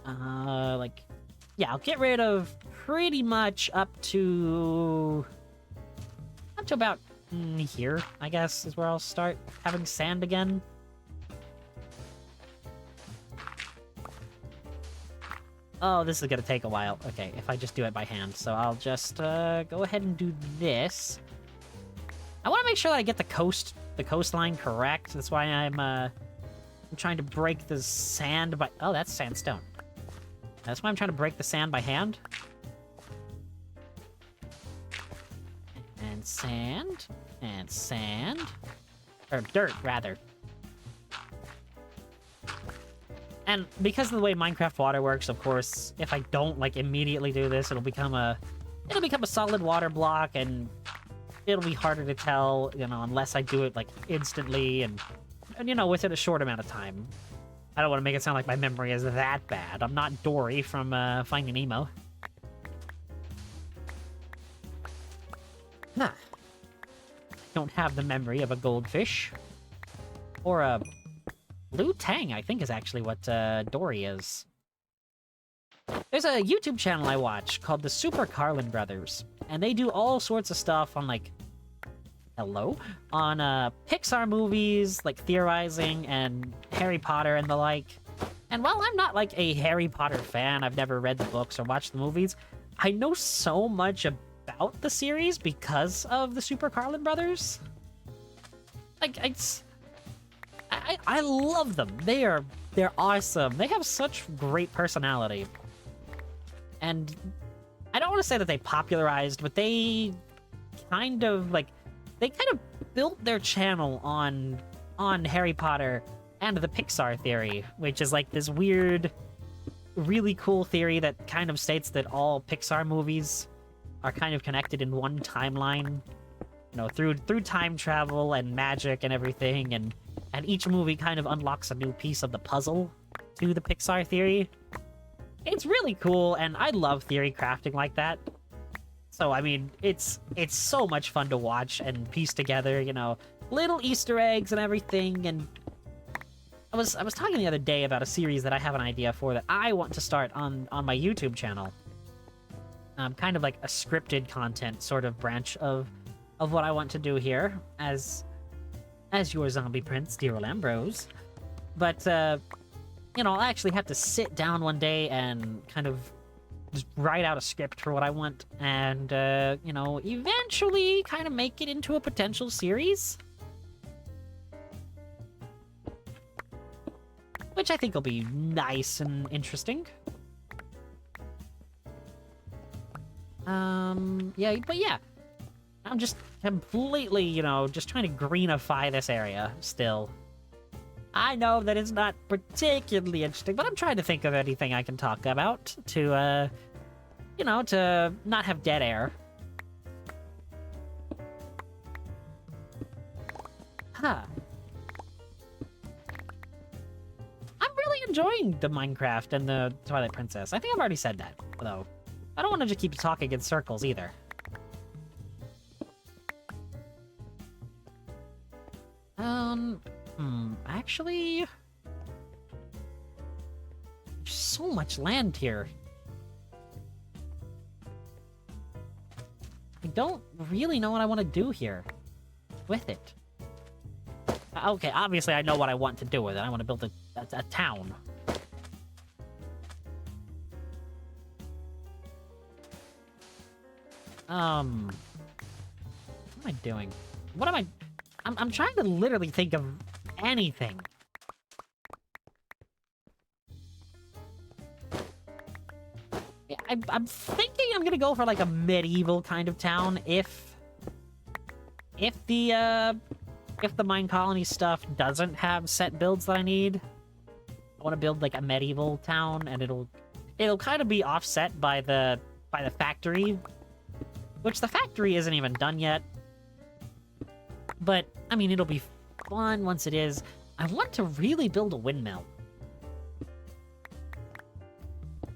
Yeah, I'll get rid of pretty much up to about here, I guess, is where I'll start having sand again. Oh, this is gonna take a while. Okay, if I just do it by hand. So I'll just go ahead and do this. I want to make sure that I get the coastline correct. That's why I'm trying to break the sand by... Oh, that's sandstone. That's why I'm trying to break the sand by hand. And sand. And sand. Or dirt, rather. And because of the way Minecraft water works, of course, if I don't, like, immediately do this, it'll become a solid water block, and it'll be harder to tell, you know, unless I do it, like, instantly and you know, within a short amount of time. I don't want to make it sound like my memory is that bad. I'm not Dory from Finding Nemo. Huh. Don't have the memory of a goldfish. Or a blue tang, I think is actually what Dory is. There's a YouTube channel I watch called the Super Carlin Brothers, and they do all sorts of stuff on, like, on Pixar movies, like theorizing, and Harry Potter and the like. And while I'm not, like, a Harry Potter fan, I've never read the books or watched the movies, I know so much about the series because of the Super Carlin Brothers. Like, I love them. They're awesome. They have such great personality. And I don't want to say that they popularized, but they kind of built their channel on Harry Potter and the Pixar theory, which is like this weird, really cool theory that kind of states that all Pixar movies are kind of connected in one timeline, you know, through time travel and magic and everything, and each movie kind of unlocks a new piece of the puzzle to the Pixar theory. It's really cool, and I love theory crafting like that. So, I mean, it's so much fun to watch and piece together, you know, little Easter eggs and everything. And I was talking the other day about a series that I have an idea for that I want to start on my YouTube channel. Kind of like a scripted content sort of branch of what I want to do here as your zombie prince, Dear Ambrose. But you know, I'll actually have to sit down one day and kind of just write out a script for what I want, and, you know, eventually kind of make it into a potential series. Which I think will be nice and interesting. Yeah, but yeah. I'm just completely, you know, just trying to greenify this area still. I know that it's not particularly interesting, but I'm trying to think of anything I can talk about to, you know, to not have dead air. Huh. I'm really enjoying the Minecraft and the Twilight Princess. I think I've already said that, though. I don't want to just keep talking in circles, either. Actually... There's so much land here. I don't really know what I want to do here with it. Okay, obviously I know what I want to do with it. I want to build a town. What am I doing? What am I... I'm trying to literally think of anything. Yeah, I'm thinking I'm gonna go for like a medieval kind of town if the mine colony stuff doesn't have set builds that I need. I want to build like a medieval town, and it'll kind of be offset by the factory, which the factory isn't even done yet. But I mean, it'll be fun once it is. I want to really build a windmill.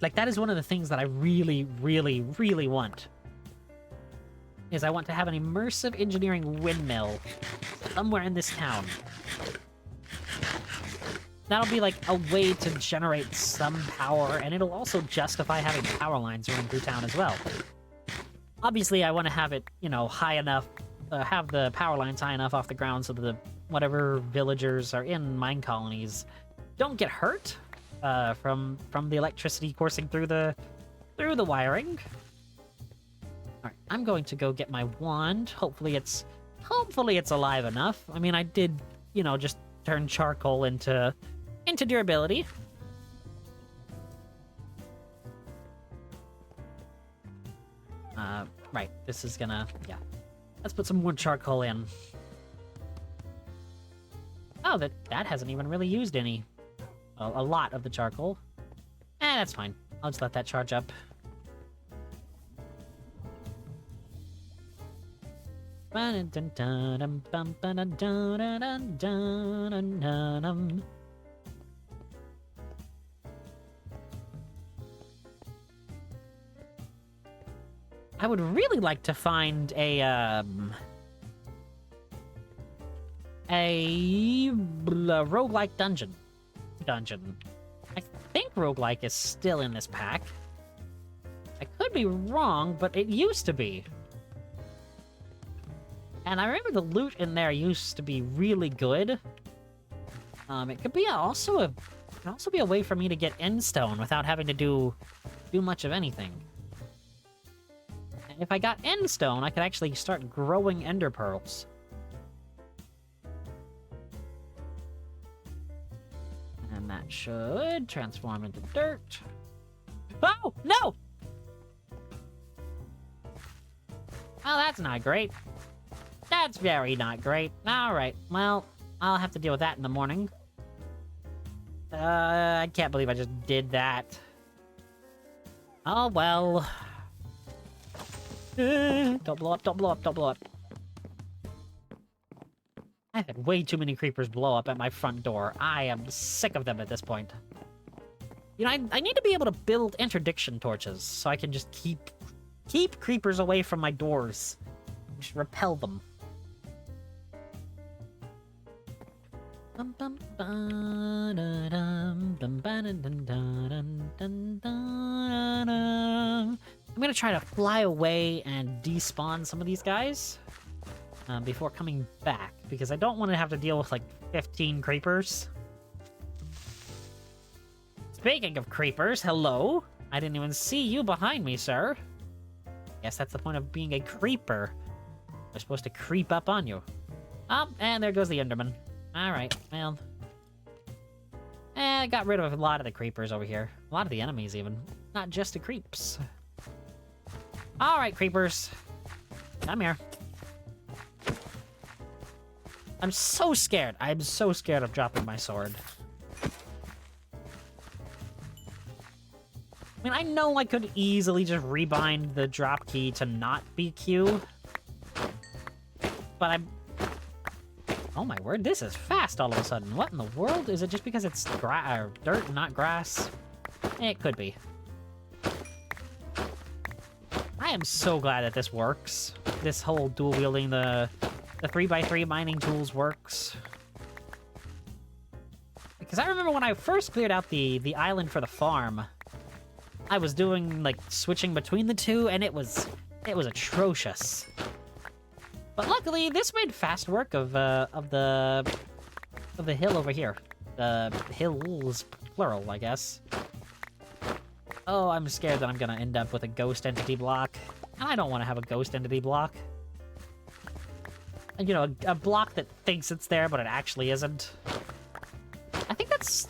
Like, that is one of the things that I really, really, really want. Is I want to have an immersive engineering windmill somewhere in this town. That'll be like a way to generate some power, and it'll also justify having power lines running through town as well. Obviously, I want to have it, you know, high enough, have the power lines high enough off the ground so that the whatever villagers are in mine colonies don't get hurt from the electricity coursing through the wiring. All right, I'm going to go get my wand. Hopefully it's alive enough. I mean, I did, you know, just turn charcoal into durability. Right, this is gonna, yeah. Let's put some more charcoal in. Oh, that hasn't even really used any. Well, a lot of the charcoal. That's fine. I'll just let that charge up. I would really like to find a roguelike dungeon. I think roguelike is still in this pack. I could be wrong, but it used to be. And I remember the loot in there used to be really good. It could be also be a way for me to get endstone without having to do much of anything. And if I got endstone, I could actually start growing ender pearls. And that should transform into dirt. Oh, no! Oh, that's not great. That's very not great. Alright, well, I'll have to deal with that in the morning. I can't believe I just did that. Oh, well. Don't blow up, don't blow up, don't blow up. I've had way too many creepers blow up at my front door. I am sick of them at this point. You know, I need to be able to build interdiction torches so I can just keep creepers away from my doors. Just repel them. I'm gonna try to fly away and despawn some of these guys before coming back, because I don't want to have to deal with like 15 creepers. Speaking of creepers, hello. I didn't even see you behind me, sir. Guess that's the point of being a creeper. They're supposed to creep up on you. Oh, and there goes the Enderman. Alright, well. I got rid of a lot of the creepers over here. A lot of the enemies, even. Not just the creeps. Alright, creepers. Come here. I'm so scared. I'm so scared of dropping my sword. I mean, I know I could easily just rebind the drop key to not be Q. But I'm... Oh my word, this is fast all of a sudden. What in the world? Is it just because it's dirt, not grass? It could be. I am so glad that this works. This whole dual wielding the 3x3 mining tools works. Because I remember when I first cleared out the island for the farm, I was doing like switching between the two, and it was atrocious. But luckily, this made fast work of the hill over here. The hills, plural, I guess. Oh, I'm scared that I'm gonna end up with a ghost entity block. And I don't want to have a ghost entity block. And, you know, a block that thinks it's there, but it actually isn't. I think that's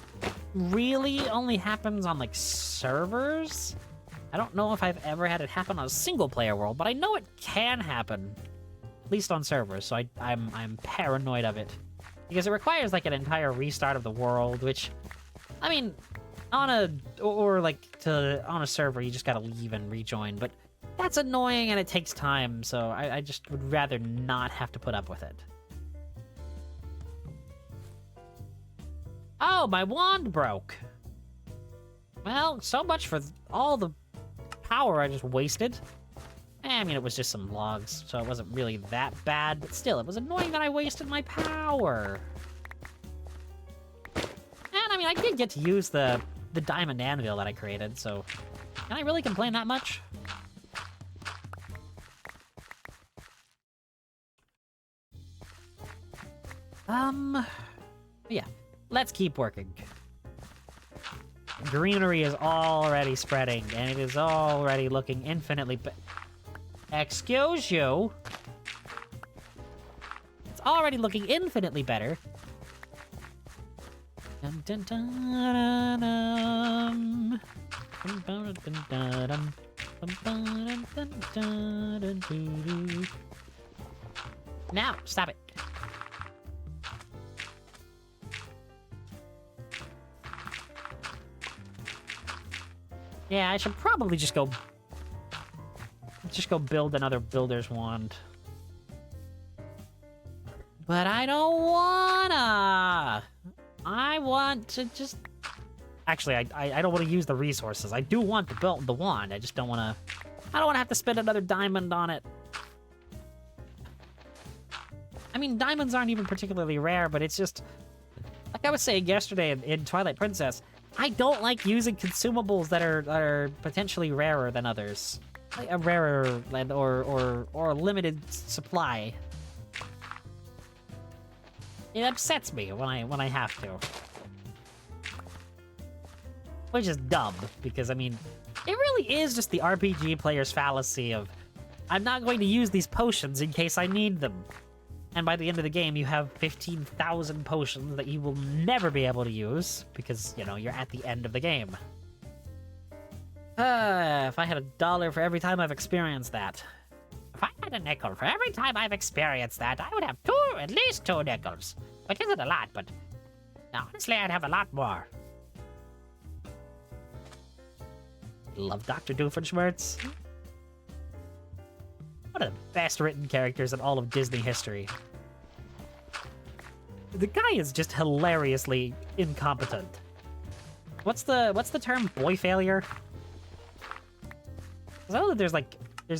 really only happens on, like, servers. I don't know if I've ever had it happen on a single-player world, but I know it can happen. At least on servers, so I'm paranoid of it. Because it requires, like, an entire restart of the world, which, I mean, on a server, you just gotta leave and rejoin, but that's annoying and it takes time, so I just would rather not have to put up with it. Oh, my wand broke. Well, so much for all the power I just wasted. I mean, it was just some logs, so it wasn't really that bad, but still, it was annoying that I wasted my power. And, I mean, I did get to use the diamond anvil that I created, so can I really complain that much? Yeah, let's keep working. Greenery is already spreading, and it is already looking infinitely excuse you. It's already looking infinitely better. Dun, dun, dun, dun, dun. Now, stop it. Yeah, I should probably just go build another builder's wand. But I don't wanna. I want to just... Actually, I don't want to use the resources. I do want to build the wand. I just don't want to I don't want to have to spend another diamond on it. I mean, diamonds aren't even particularly rare, but it's just... Like I was saying yesterday in Twilight Princess, I don't like using consumables that are potentially rarer than others. Like a rarer or a limited supply. It upsets me when I have to. Which is dumb, because I mean, it really is just the RPG player's fallacy of, I'm not going to use these potions in case I need them. And by the end of the game, you have 15,000 potions that you will never be able to use, because, you know, you're at the end of the game. If I had $1 for every time I've experienced that. If I had a nickel for every time I've experienced that, I would have at least 2 nickels. Which isn't a lot, but honestly, I'd have a lot more. Love Dr. Doofenshmirtz. One of the best written characters in all of Disney history. The guy is just hilariously incompetent. What's the term? Boy failure? 'Cause I know that there's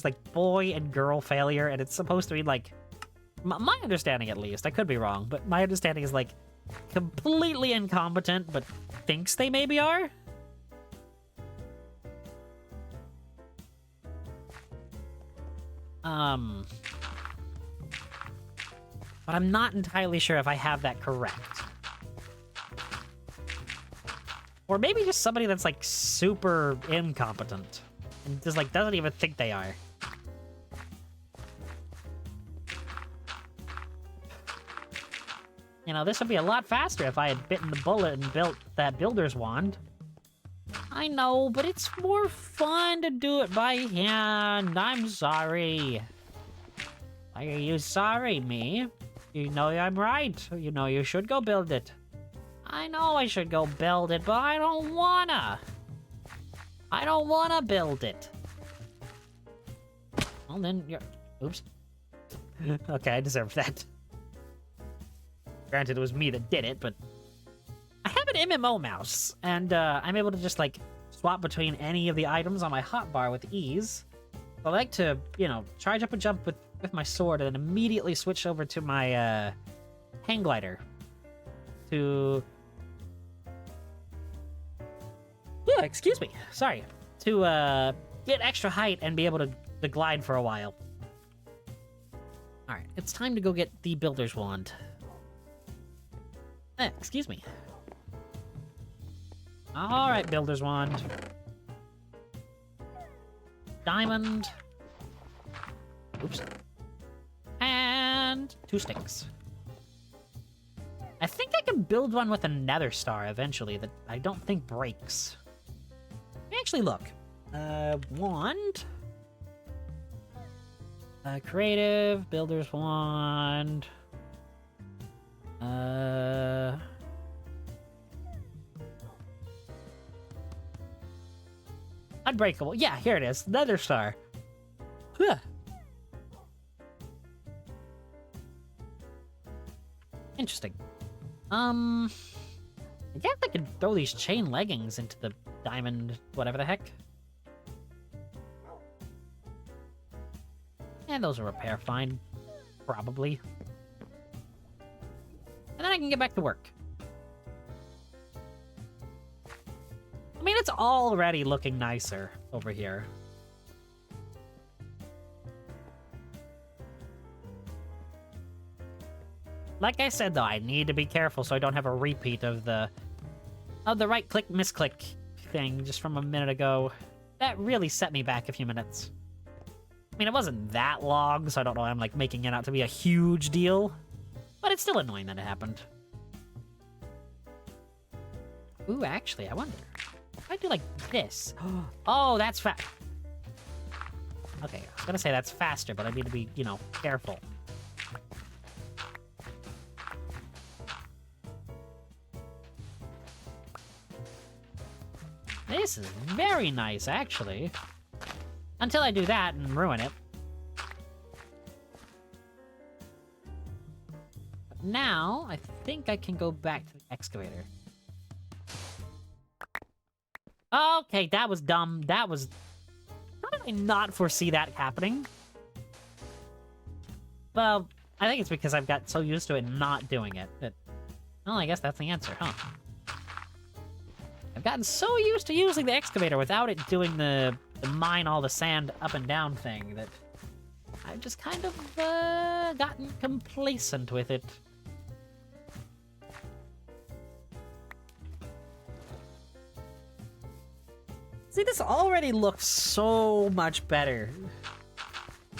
like boy and girl failure, and it's supposed to be like, my understanding at least, I could be wrong, but my understanding is like completely incompetent, but thinks they maybe are. But I'm not entirely sure if I have that correct. Or maybe just somebody that's like super incompetent and just like doesn't even think they are. You know, this would be a lot faster if I had bitten the bullet and built that builder's wand. I know, but it's more fun to do it by hand. I'm sorry. Why are you sorry, me? You know I'm right. You know you should go build it. I know I should go build it, but I don't wanna. I don't wanna build it. Well, then you're... Oops. Okay, I deserved that. Granted, it was me that did it, but... I have an MMO mouse, and I'm able to just, like, swap between any of the items on my hotbar with ease. I like to, you know, charge up a jump with my sword and then immediately switch over to my hang glider to... Yeah, excuse me. Sorry. To get extra height and be able to glide for a while. Alright, it's time to go get the builder's wand. Excuse me. Alright, builder's wand. Diamond. Oops. And 2 sticks. I think I can build one with a nether star eventually that I don't think breaks. Let me actually look. Wand. Creative, builder's wand. Unbreakable. Yeah, here it is. Nether star. Huh. Interesting. I guess I could throw these chain leggings into the diamond, whatever the heck. And those will repair fine. Probably. And then I can get back to work. I mean, it's already looking nicer over here. Like I said, though, I need to be careful so I don't have a repeat of the right-click, misclick thing just from a minute ago. That really set me back a few minutes. I mean, it wasn't that long, so I don't know why I'm, like, making it out to be a huge deal. But it's still annoying that it happened. Ooh, actually, I wonder. If I do, like, this... Oh, that's fast. Okay, I was gonna say that's faster, but I need to be, you know, careful. This is very nice, actually. Until I do that and ruin it. But now, I think I can go back to the excavator. Okay, that was dumb. That was... How did I not foresee that happening? Well, I think it's because I've got so used to it not doing it that... Well, I guess that's the answer, huh? I've gotten so used to using the excavator without it doing the mine all the sand up and down thing that I've just kind of gotten complacent with it. See, this already looks so much better.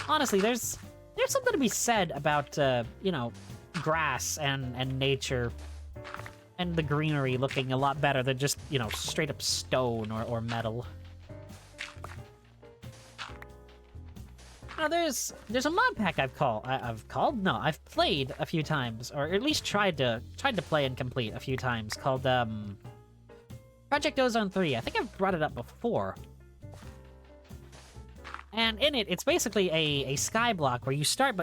Honestly, there's something to be said about, you know, grass and nature and the greenery looking a lot better than just, you know, straight up stone or metal. Now, there's a mod pack I've played a few times, or at least tried to play and complete a few times, called, Project Ozone 3. I think I've brought it up before. And in it, it's basically a sky block where you start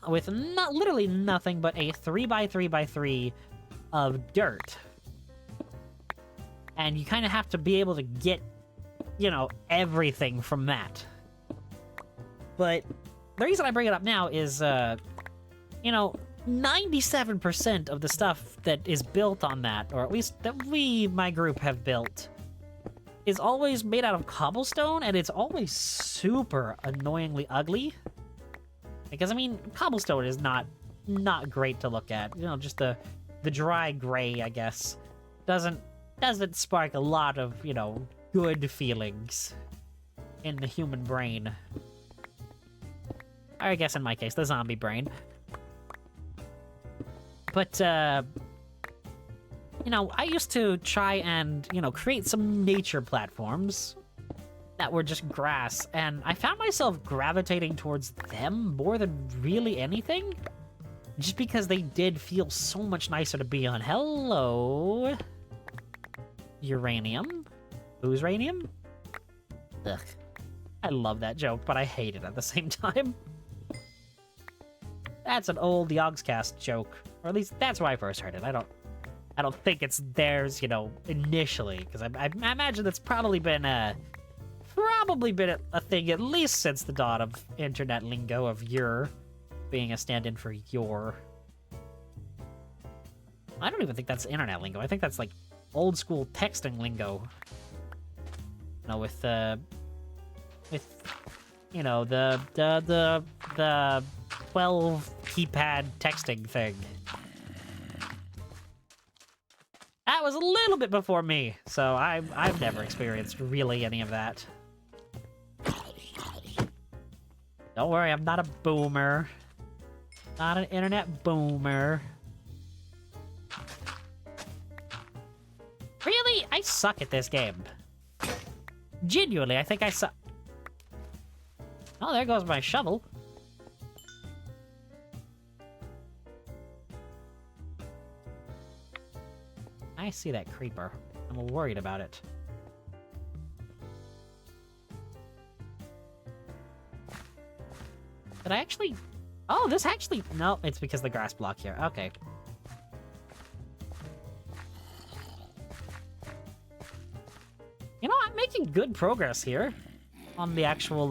with literally nothing but a 3x3x3 of dirt. And you kind of have to be able to get, you know, everything from that. But the reason I bring it up now is, you know, 97% of the stuff that is built on that, or at least that my group, have built, is always made out of cobblestone, and it's always super annoyingly ugly. Because, I mean, cobblestone is not great to look at. You know, just the dry gray, I guess, doesn't spark a lot of, you know, good feelings in the human brain. Or I guess in my case, the zombie brain. But, you know, I used to try and, you know, create some nature platforms that were just grass, and I found myself gravitating towards them more than really anything, just because they did feel so much nicer to be on. Hello, uranium. Who's uranium? Ugh. I love that joke, but I hate it at the same time. That's an old Yogscast joke, or at least that's where I first heard it. I don't think it's theirs, you know, initially, because I imagine that's probably been a thing at least since the dawn of internet lingo of your being a stand-in for your. I don't even think that's internet lingo. I think that's like old school texting lingo. You know, with you know, the 12 keypad texting thing. That was a little bit before me, so I've never experienced really any of that. Don't worry, I'm not a boomer. Not an internet boomer. Really? I suck at this game. Genuinely, I think I suck. Oh, there goes my shovel. I see that creeper. I'm worried about it. Did I actually... Oh, this actually... No, it's because of the grass block here. Okay. You know, I'm making good progress here on the actual,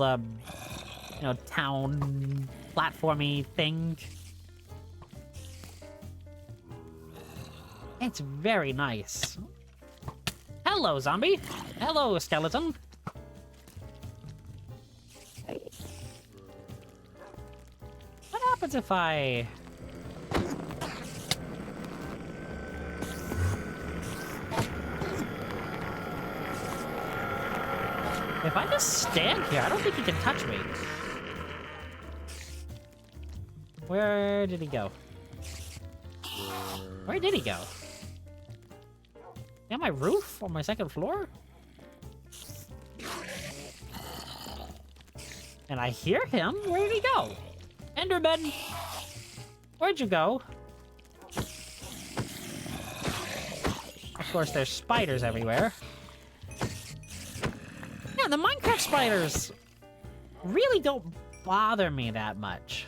you know, town platformy thing. It's very nice. Hello, zombie. Hello, skeleton. What happens if I... If I just stand here, I don't think he can touch me. Where did he go? Where did he go? On my roof? On my second floor? And I hear him. Where did he go? Enderman! Where'd you go? Of course, there's spiders everywhere. Yeah, the Minecraft spiders really don't bother me that much.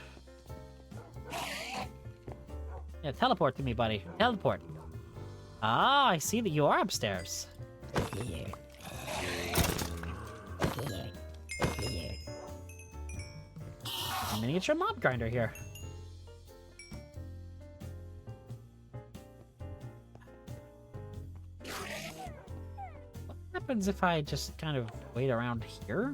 Yeah, teleport to me, buddy. Teleport. Ah, I see that you are upstairs. miniature mob grinder here. What happens if I just kind of wait around here?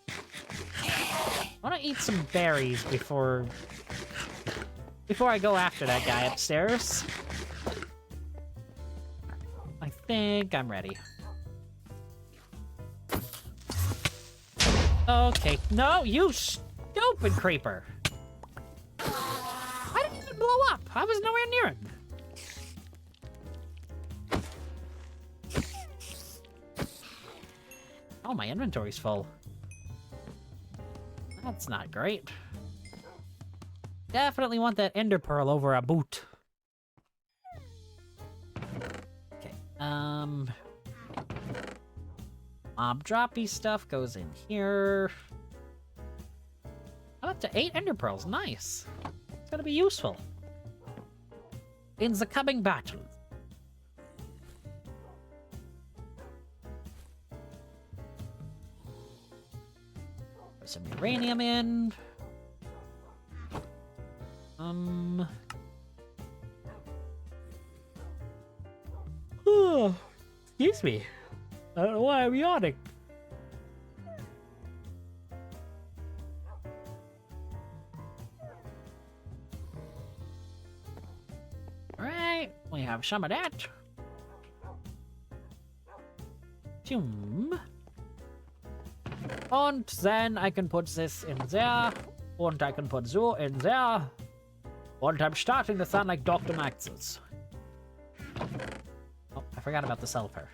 I want to eat some berries before I go after that guy upstairs. I think I'm ready. Okay. No, you stupid creeper. I didn't even blow up. I was nowhere near him. Oh, my inventory's full. That's not great. Definitely want that ender pearl over a boot. Okay, mob droppy stuff goes in here. I'm up to 8 ender pearls, nice. It's gonna be useful in the coming battle. Put some uranium in. Oh, excuse me. I don't know why I'm yawning. Alright, we have some of that. And then I can put this in there. And I can put Zoo in there. And I'm starting to sound like Dr. Max's. Oh, I forgot about the sulfur.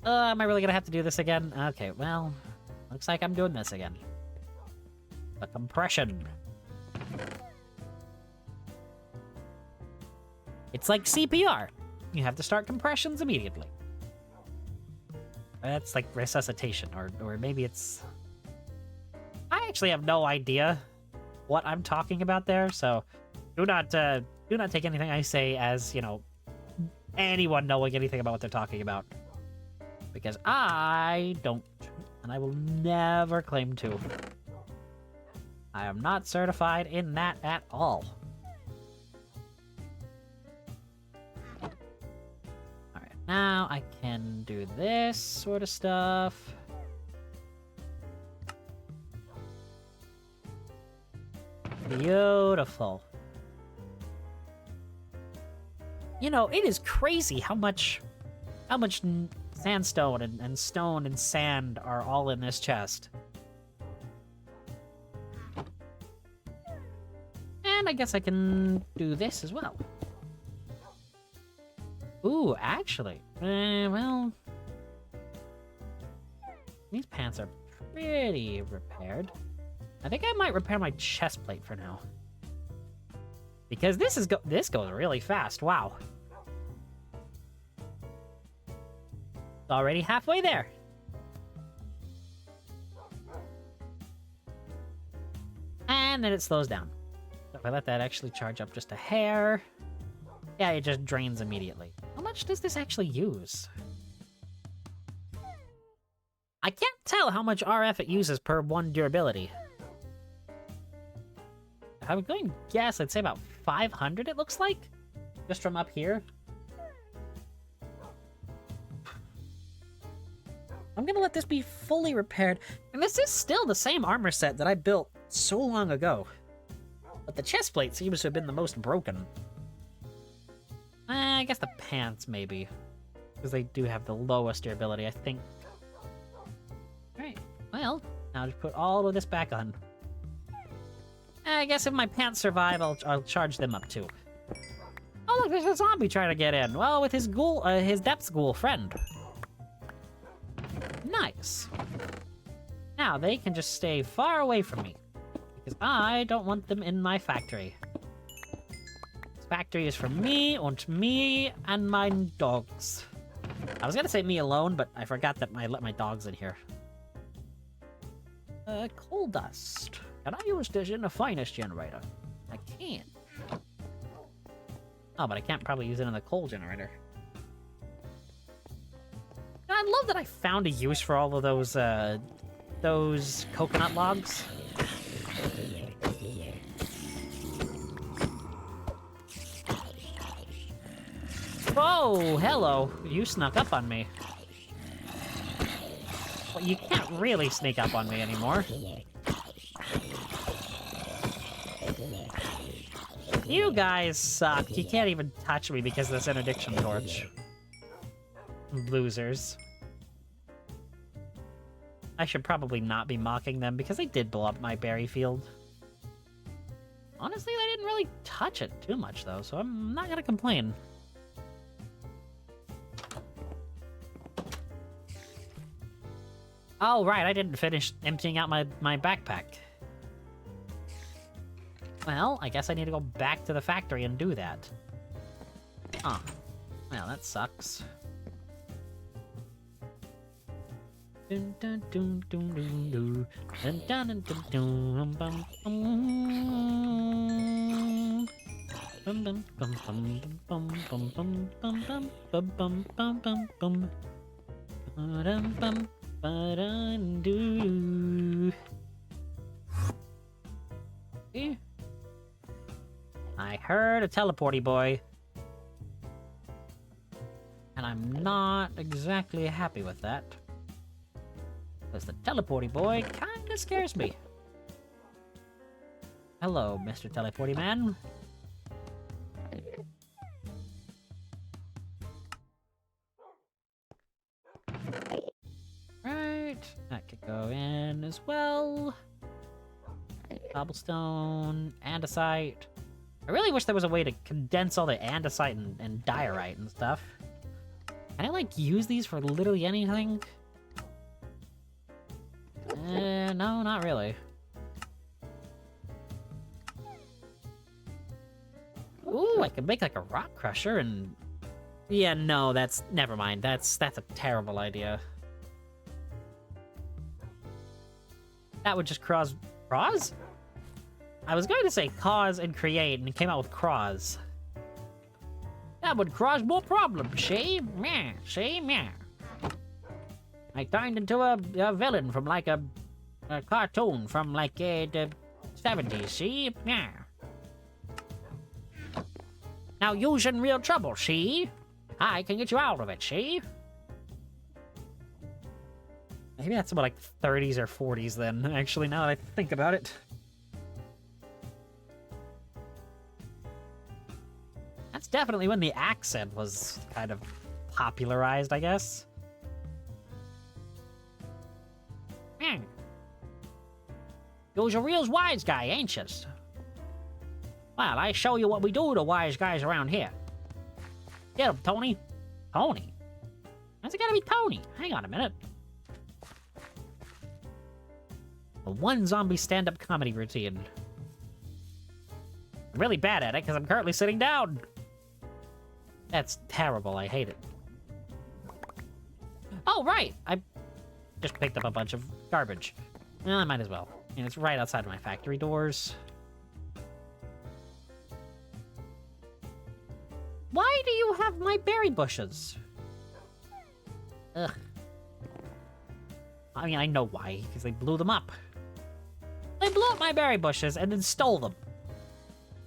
Am I really gonna have to do this again? Okay, well, looks like I'm doing this again. The compression. It's like CPR. You have to start compressions immediately. That's like resuscitation, or maybe it's... I actually have no idea what I'm talking about there, so do not take anything I say as, you know, anyone knowing anything about what they're talking about. Because I don't, and I will never claim to. I am not certified in that at all. Alright, now I can do this sort of stuff. Beautiful. You know, it is crazy how much sandstone and stone and sand are all in this chest. And I guess I can do this as well. Ooh, actually, well, these pants are pretty repaired. I think I might repair my chest plate for now. Because this goes really fast. Wow. It's already halfway there. And then it slows down. So if I let that actually charge up just a hair, yeah, it just drains immediately. How much does this actually use? I can't tell how much RF it uses per 1 durability. I'm going to guess, I'd say about 500 it looks like, just from up here. I'm gonna let this be fully repaired, and this is still the same armor set that I built so long ago. But the chest plate seems to have been the most broken. I guess the pants, maybe. Because they do have the lowest durability, I think. Alright, well, now just put all of this back on. I guess if my pants survive, I'll charge them up too. Oh look, there's a zombie trying to get in. Well, with his ghoul, his depths ghoul friend. Nice. Now they can just stay far away from me, because I don't want them in my factory. This factory is for me and my dogs. I was gonna say me alone, but I forgot that I let my dogs in here. Coal dust. Can I use this in the finest generator? I can. Oh, but I can't probably use it in the coal generator. I love that I found a use for all of those coconut logs. Oh, hello. You snuck up on me. Well, you can't really sneak up on me anymore. You guys suck. You can't even touch me because of this interdiction torch. Losers. I should probably not be mocking them because they did blow up my berry field. Honestly, they didn't really touch it too much though, so I'm not gonna complain. Oh, right, I didn't finish emptying out my backpack. Well, I guess I need to go back to the factory and do that. Oh, well, that sucks. Dun dun dun dun dun dun dun dun dun dun bum bum bum bum bum bum bum bum bum bum bum bum bum bum bum bum ba-dun-doo. I heard a teleporty boy. And I'm not exactly happy with that. Because the teleporty boy kinda scares me. Hello, Mr. Teleporty Man. Right, that could go in as well. Cobblestone, andesite. I really wish there was a way to condense all the andesite and diorite and stuff. Can I, like, use these for literally anything? No, not really. Ooh, I could make, like, a rock crusher and... Yeah, no, that's... Never mind. That's a terrible idea. That would just cause... Cause? I was going to say cause and create, and it came out with cause. That would cause more problems, see? Meh, see? Meh. I turned into a villain from, like, a cartoon from, like, the 70s, see? Meh. Now you's in real trouble, see? I can get you out of it, see? Maybe that's about, like, 30s or 40s then, actually, now that I think about it. That's definitely when the accent was kind of popularized, I guess. You's a real wise guy, ain't you? Well, I show you what we do to wise guys around here. Get him, Tony. Tony? Why's it gotta be Tony? Hang on a minute. A one zombie stand-up comedy routine. I'm really bad at it because I'm currently sitting down. That's terrible. I hate it. Oh, right. I just picked up a bunch of garbage. Well, I might as well. And it's right outside of my factory doors. Why do you have my berry bushes? Ugh. I mean, I know why. Because they blew them up. They blew up my berry bushes and then stole them.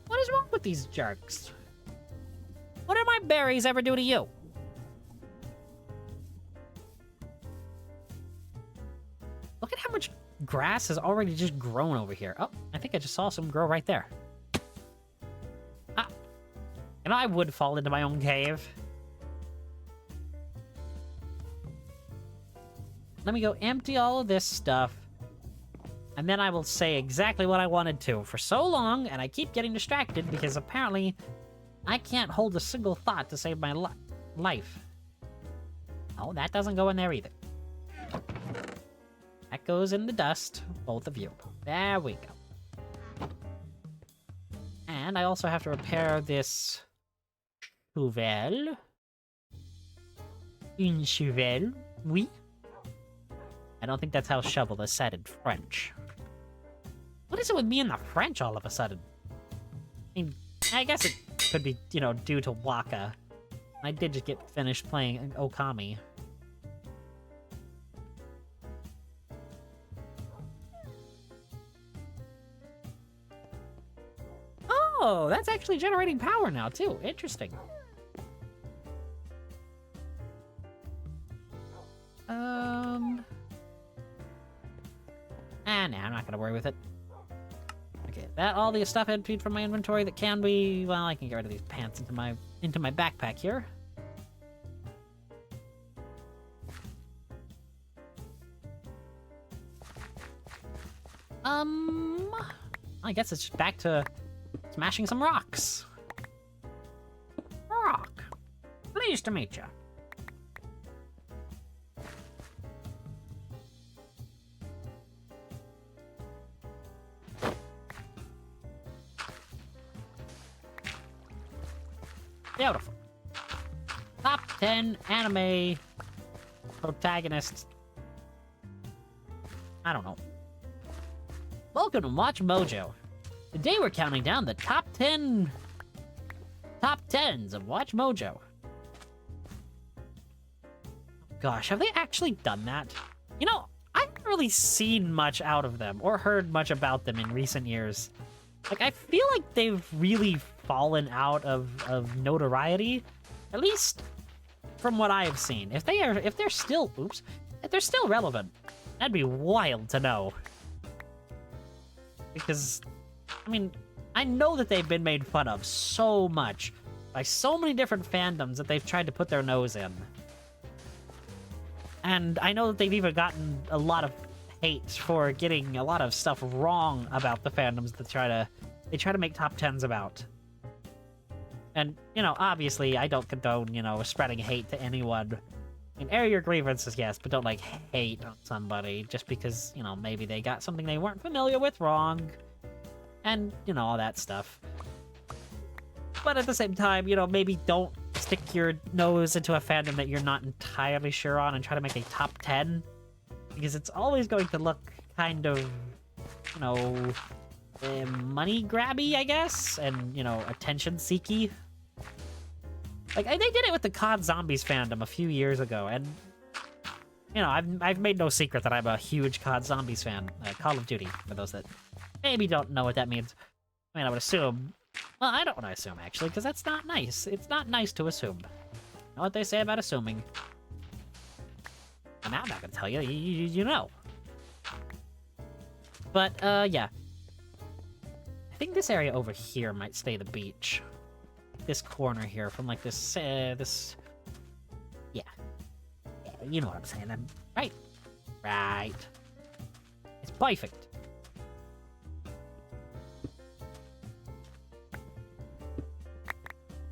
What is wrong with these jerks? What did my berries ever do to you? Look at how much grass has already just grown over here. Oh, I think I just saw some grow right there. Ah. And I would fall into my own cave. Let me go empty all of this stuff. And then I will say exactly what I wanted to for so long, and I keep getting distracted because apparently I can't hold a single thought to save my life. Oh, that doesn't go in there either. That goes in the dust, both of you. There we go. And I also have to repair this cheval. Une cheval, oui. I don't think that's how shovel is said in French. What is it with me and the French all of a sudden? I mean, I guess it could be, you know, due to Waka. I did just get finished playing Okami. Oh, that's actually generating power now, too. Interesting. Nah, I'm not gonna worry with it. Okay, that all the stuff I emptied from my inventory that can be... Well, I can get rid of these pants into my backpack here. I guess it's just back to smashing some rocks. Rock. Pleased to meet you. Beautiful. Top 10 anime protagonists. I don't know. Welcome to Watch Mojo. Today we're counting down the top 10s of Watch Mojo. Gosh, have they actually done that? You know, I haven't really seen much out of them or heard much about them in recent years. Like, I feel like they've really fallen out of notoriety, at least from what I have seen. If they're still relevant, that'd be wild to know. Because, I mean, I know that they've been made fun of so much by so many different fandoms that they've tried to put their nose in. And I know that they've even gotten a lot of hate for getting a lot of stuff wrong about the fandoms that they try to make top 10s about. And, you know, obviously, I don't condone, you know, spreading hate to anyone. I mean, air your grievances, yes, but don't, like, hate on somebody just because, you know, maybe they got something they weren't familiar with wrong. And, you know, all that stuff. But at the same time, you know, maybe don't stick your nose into a fandom that you're not entirely sure on and try to make a top 10. Because it's always going to look kind of, you know, money grabby, I guess, and, you know, attention seeky. Like, they did it with the COD Zombies fandom a few years ago, and, you know, I've made no secret that I'm a huge COD Zombies fan. Call of Duty, for those that maybe don't know what that means. I mean, I would assume... Well, I don't want to assume, actually, because that's not nice. It's not nice to assume. You know what they say about assuming? And I'm not going to tell you. You know. But, yeah. I think this area over here might stay the beach. This corner here, from like this, yeah. Yeah, you know what I'm saying. Right. Right. It's perfect.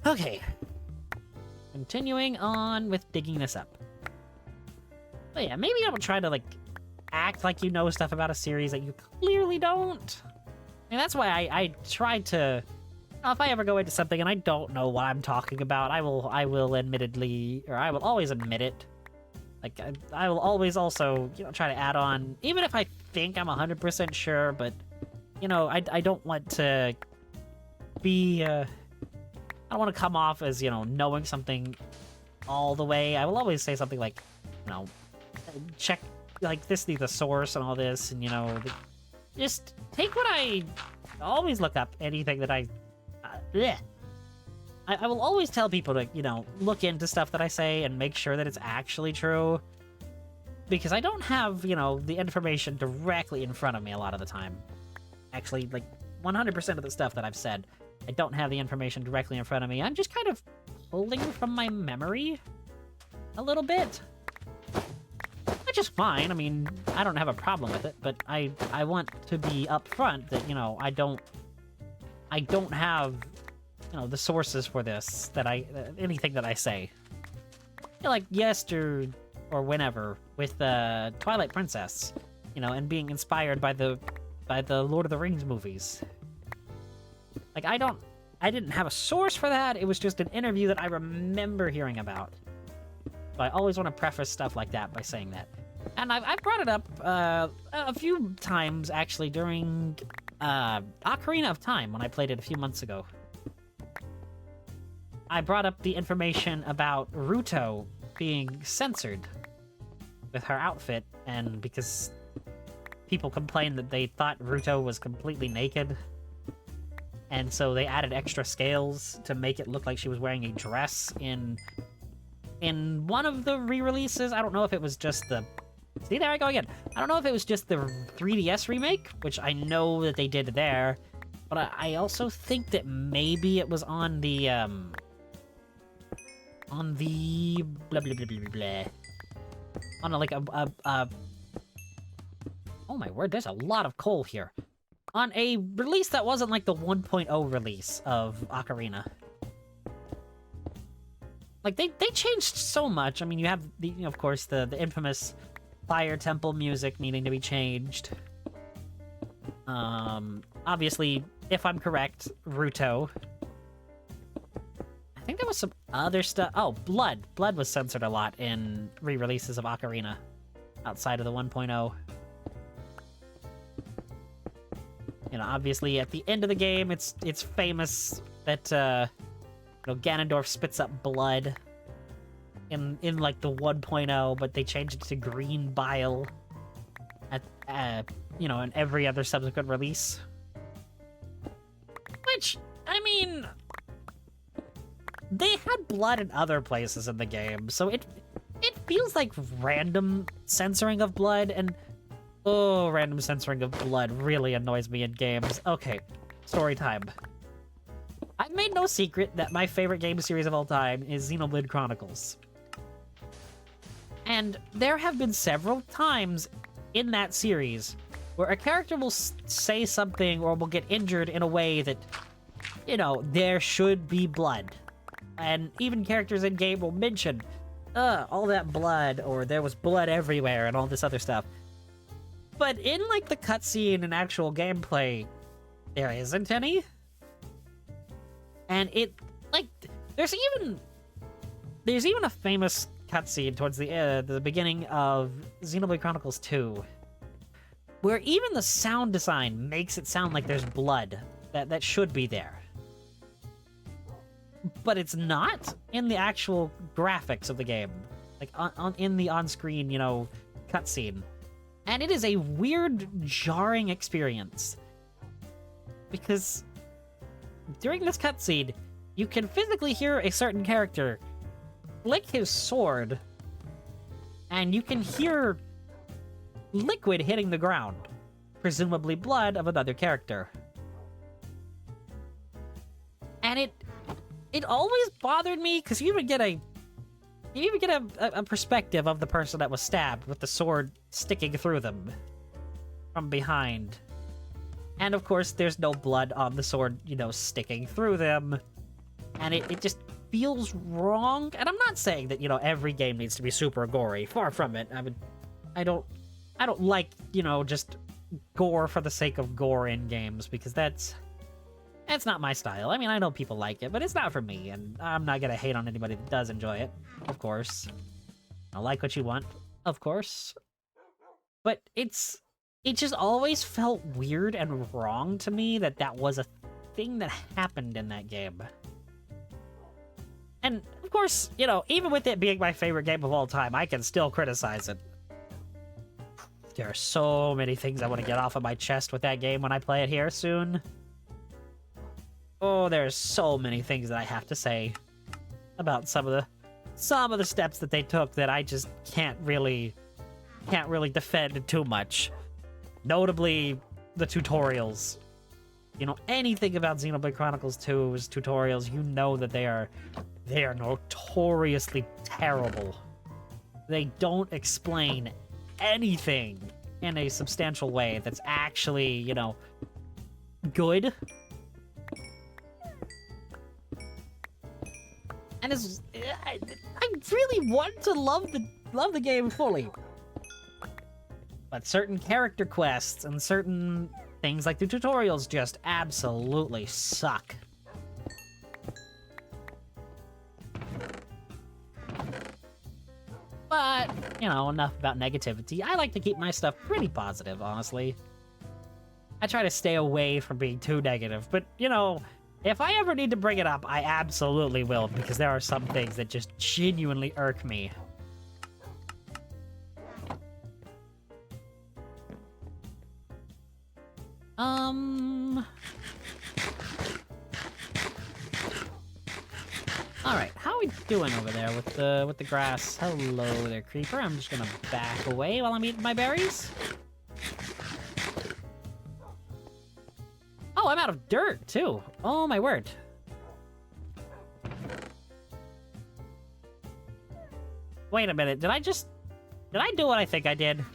Okay. Continuing on with digging this up. But yeah, maybe don't try to, like, act like you know stuff about a series that you clearly don't. And that's why I tried to... If I ever go into something and I don't know what I'm talking about, I will admittedly, or I will always admit it. Like, I will always also, you know, try to add on, even if I think I'm 100% sure, but, you know, I don't want to be, I don't want to come off as, you know, knowing something all the way. I will always say something like, you know, check, like, this needs a source and all this, and, you know, just take what I always look up anything that I will always tell people to, you know, look into stuff that I say and make sure that it's actually true. Because I don't have, you know, the information directly in front of me a lot of the time. Actually, like, 100% of the stuff that I've said, I don't have the information directly in front of me. I'm just kind of pulling from my memory a little bit. Which is fine. I mean, I don't have a problem with it, but I want to be upfront that, you know, I don't have, you know, the sources for this, that anything that I say. You know, like or whenever, with Twilight Princess, you know, and being inspired by the Lord of the Rings movies. Like, I didn't have a source for that, it was just an interview that I remember hearing about. So I always want to preface stuff like that by saying that. And I've brought it up a few times, actually, during Ocarina of Time, when I played it a few months ago. I brought up the information about Ruto being censored with her outfit, and because people complained that they thought Ruto was completely naked. and so they added extra scales to make it look like she was wearing a dress in one of the re-releases. I don't know if it was just the... See, there I go again. I don't know if it was just the 3DS remake, which I know that they did there, but I also think that maybe it was on the blah blah blah blah blah. On like a oh my word, there's a lot of coal here. On a release that wasn't like the 1.0 release of Ocarina. Like, they changed so much. I mean, you have, the, of course, the infamous Fire Temple music needing to be changed. Obviously, if I'm correct, Ruto. I think there was some other stuff. Oh, Blood. Blood was censored a lot in re-releases of Ocarina, outside of the 1.0. You know, obviously, at the end of the game, it's famous that, you know, Ganondorf spits up blood in like the 1.0, but they changed it to green bile at, you know, in every other subsequent release. Which, I mean, they had blood in other places in the game, so it feels like random censoring of blood, and oh, random censoring of blood really annoys me in games. Okay, story time. I've made no secret that my favorite game series of all time is Xenoblade Chronicles. And there have been several times in that series where a character will say something or will get injured in a way that, you know, there should be blood. And even characters in game will mention, all that blood, or there was blood everywhere, and all this other stuff. But in, like, the cutscene and actual gameplay, there isn't any. And it, like, there's even a famous cutscene towards the beginning of Xenoblade Chronicles 2, where even the sound design makes it sound like there's blood that should be there. But it's not in the actual graphics of the game, like in the on-screen, you know, cutscene. And it is a weird, jarring experience, because during this cutscene, you can physically hear a certain character flick his sword, and you can hear liquid hitting the ground, presumably blood of another character. And it always bothered me, because you even get a perspective of the person that was stabbed with the sword sticking through them from behind. And of course, there's no blood on the sword, you know, sticking through them. And it just feels wrong. And I'm not saying that, you know, every game needs to be super gory. Far from it. I don't like, you know, just gore for the sake of gore in games, because that's not my style. I mean, I know people like it, but it's not for me, and I'm not gonna hate on anybody that does enjoy it, of course. I like what you want, of course. But it just always felt weird and wrong to me that was a thing that happened in that game. And, of course, you know, even with it being my favorite game of all time, I can still criticize it. There are so many things I want to get off of my chest with that game when I play it here soon. Oh, there's so many things that I have to say about some of the steps that they took that I just can't really defend too much. Notably, the tutorials. You know, anything about Xenoblade Chronicles 2's tutorials, you know that they are notoriously terrible. They don't explain anything in a substantial way that's actually, you know, good. And I really want to love the game fully. But certain character quests and certain things like the tutorials just absolutely suck. But, you know, enough about negativity. I like to keep my stuff pretty positive, honestly. I try to stay away from being too negative, but, you know, if I ever need to bring it up, I absolutely will, because there are some things that just genuinely irk me. Alright, how are we doing over there with the grass? Hello there, creeper. I'm just gonna back away while I'm eating my berries. Oh, I'm out of dirt, too. Oh, my word. Wait a minute, did I do what I think I did?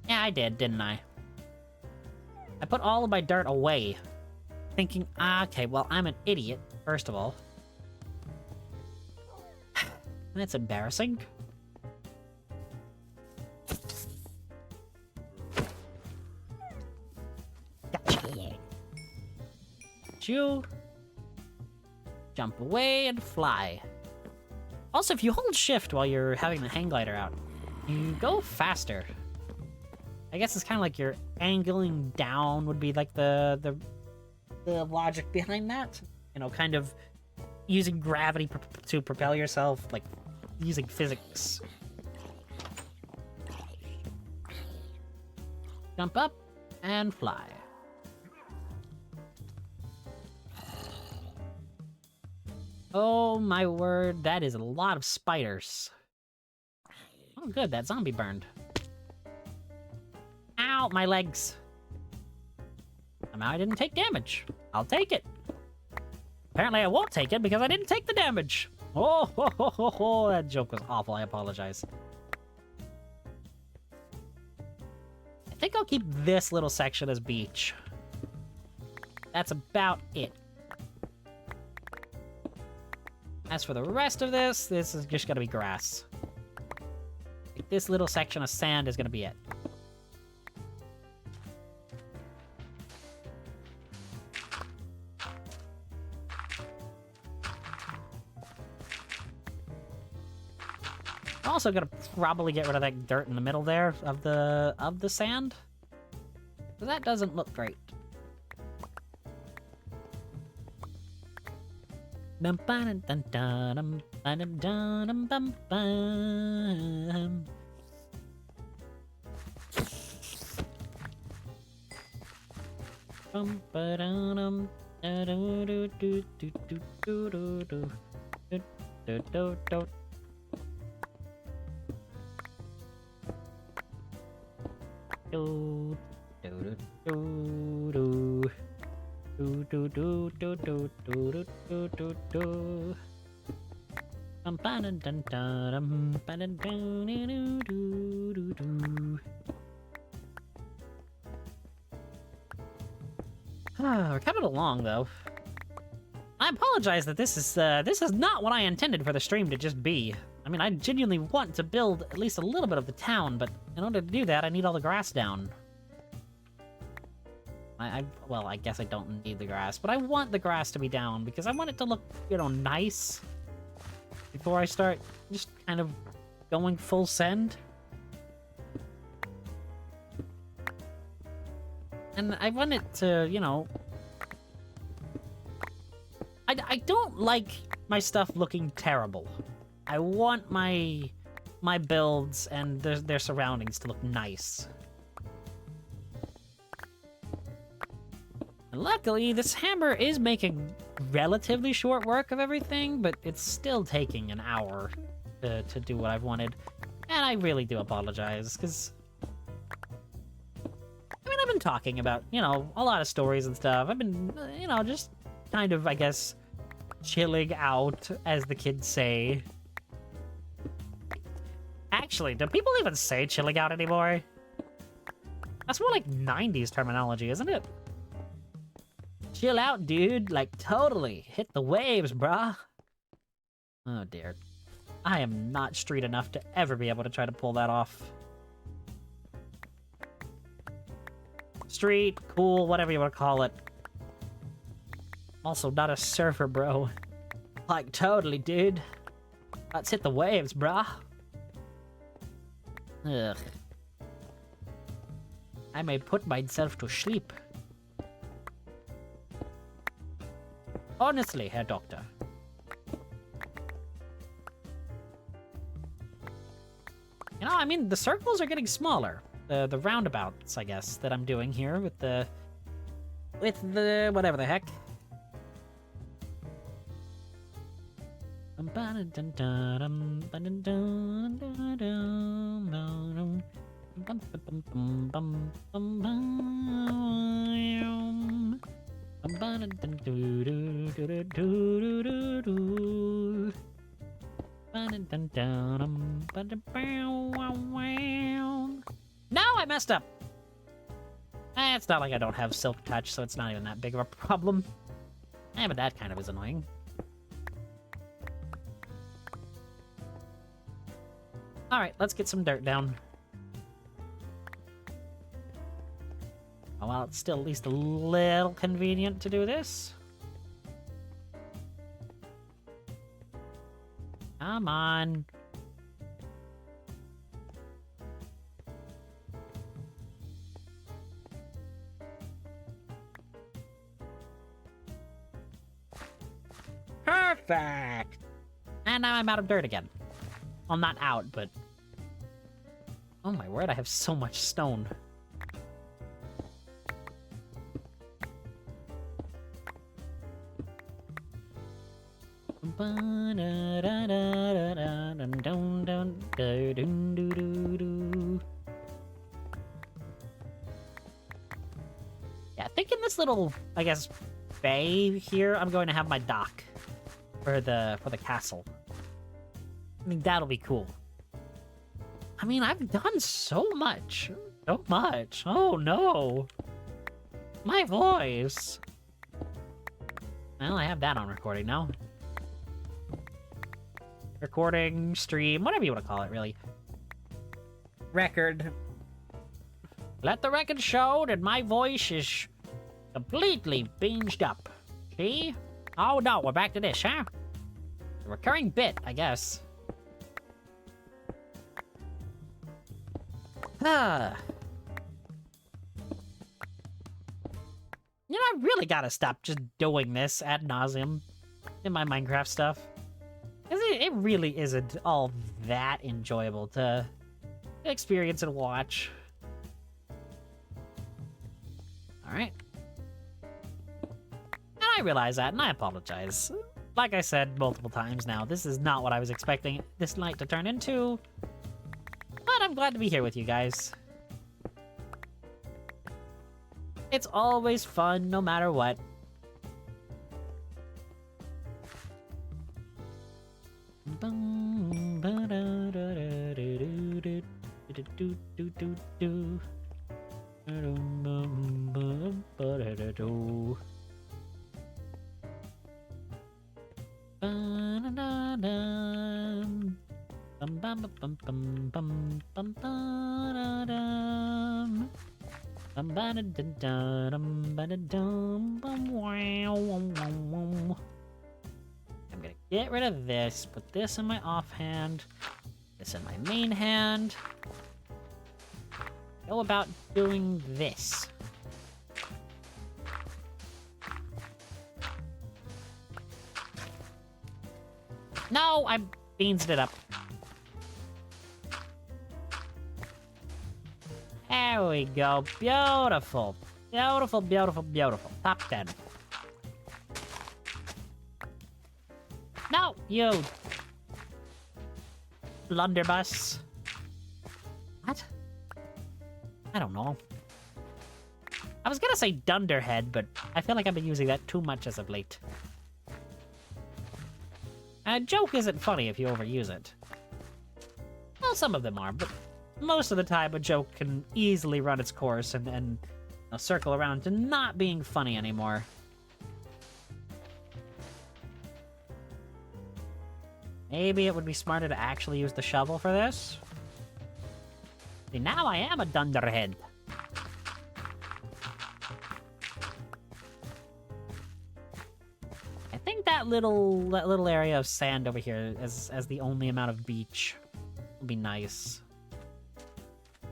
Yeah, I did, didn't I? I put all of my dirt away, thinking, okay, well, I'm an idiot, first of all. That's embarrassing. Gotcha. You jump away and fly. Also, if you hold shift while you're having the hang glider out, you go faster. I guess it's kind of like you're angling down would be like the logic behind that. You know, kind of using gravity to propel yourself, like using physics. Jump up and fly. Oh my word, that is a lot of spiders. Oh good, that zombie burned. Ow, my legs. Somehow I didn't take damage. I'll take it. Apparently I won't take it because I didn't take the damage. Oh, ho, ho, ho, ho. That joke was awful, I apologize. I think I'll keep this little section as beach. That's about it. As for the rest of this is just gonna be grass. Like, this little section of sand is gonna be it. Also gonna probably get rid of that dirt in the middle there of the sand. So that doesn't look great. Dum dum dum dum dum dum dum bum. Bum ba dum da do do do do do do do do do do. Do do do do do do do do do do do do do. Dun dun dun dun dun dun dun dun do do do. We're coming along though. I apologize that this is not what I intended for the stream to just be. I mean, I genuinely want to build at least a little bit of the town, but in order to do that, I need all the grass down. Well, I guess I don't need the grass, but I want the grass to be down because I want it to look, you know, nice before I start just kind of going full send. And I want it to, you know... I don't like my stuff looking terrible. I want my builds and their surroundings to look nice. And luckily, this hammer is making relatively short work of everything, but it's still taking an hour to do what I've wanted. And I really do apologize, because... I mean, I've been talking about, you know, a lot of stories and stuff. I've been, you know, just kind of, I guess, chilling out, as the kids say. Actually, do people even say chilling out anymore? That's more like 90s terminology, isn't it? Chill out, dude. Like, totally. Hit the waves, brah. Oh, dear. I am not street enough to ever be able to try to pull that off. Street, cool, whatever you want to call it. Also, not a surfer, bro. Like, totally, dude. Let's hit the waves, brah. Ugh. I may put myself to sleep. Honestly, Herr Doctor. You know, I mean, the circles are getting smaller. The roundabouts, I guess, that I'm doing here with the whatever the heck. No, I messed up. It's not like I don't have silk touch, so it's not even that big of a problem. But that kind of is annoying. Alright, let's get some dirt down. Oh, well, it's still at least a little convenient to do this. Come on. Perfect! And now I'm out of dirt again. Well, not out, but... Oh my word, I have so much stone. Yeah, I think in this little, I guess, bay here, I'm going to have my dock for the castle. I mean, that'll be cool. I mean, I've done so much. So much. Oh, no. My voice. Well, I have that on recording now. Recording, stream, whatever you want to call it, really. Record. Let the record show that my voice is completely binged up. See? Oh, no, we're back to this, huh? A recurring bit, I guess. Ah. You know, I really gotta stop just doing this ad nauseum in my Minecraft stuff. 'Cause it really isn't all that enjoyable to experience and watch. Alright. And I realize that, and I apologize. Like I said multiple times now, this is not what I was expecting this night to turn into. But I'm glad to be here with you guys. It's always fun, no matter what. I'm gonna get rid of this, put this in my offhand, this in my main hand. Go about doing this. No, I beansed it up. There we go. Beautiful. Beautiful, beautiful, beautiful. Top 10. No, you blunderbuss. What? I don't know. I was gonna say dunderhead, but I feel like I've been using that too much as of late. A joke isn't funny if you overuse it. Well, some of them are, but most of the time a joke can easily run its course and circle around to not being funny anymore. Maybe it would be smarter to actually use the shovel for this. See, now I am a dunderhead. I think that little area of sand over here as the only amount of beach would be nice.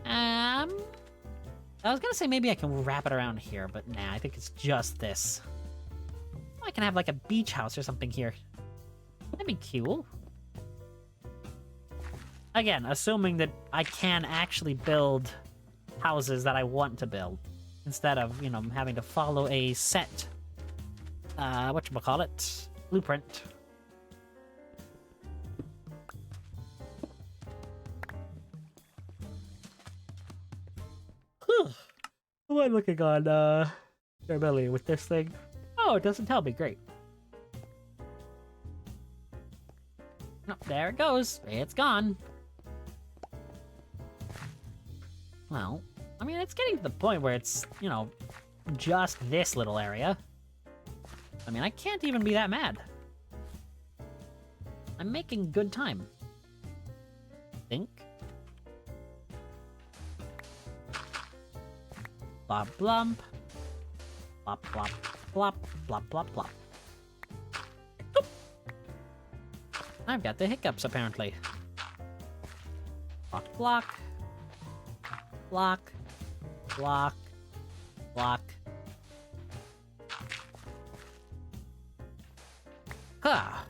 I was gonna say maybe I can wrap it around here, but nah, I think it's just this. I can have like a beach house or something here. That'd be cool. Again, assuming that I can actually build houses that I want to build, instead of, you know, having to follow a set, whatchamacallit, blueprint. am I looking on, Rebellion with this thing? Oh, it doesn't tell me. Great. Oh, there it goes. It's gone. Well, I mean, it's getting to the point where it's, you know, just this little area. I mean, I can't even be that mad. I'm making good time. Think. Blop blump. Blop blop blop blop blop blop. Oop. I've got the hiccups apparently. Block block. Block. Block. Block. Ah.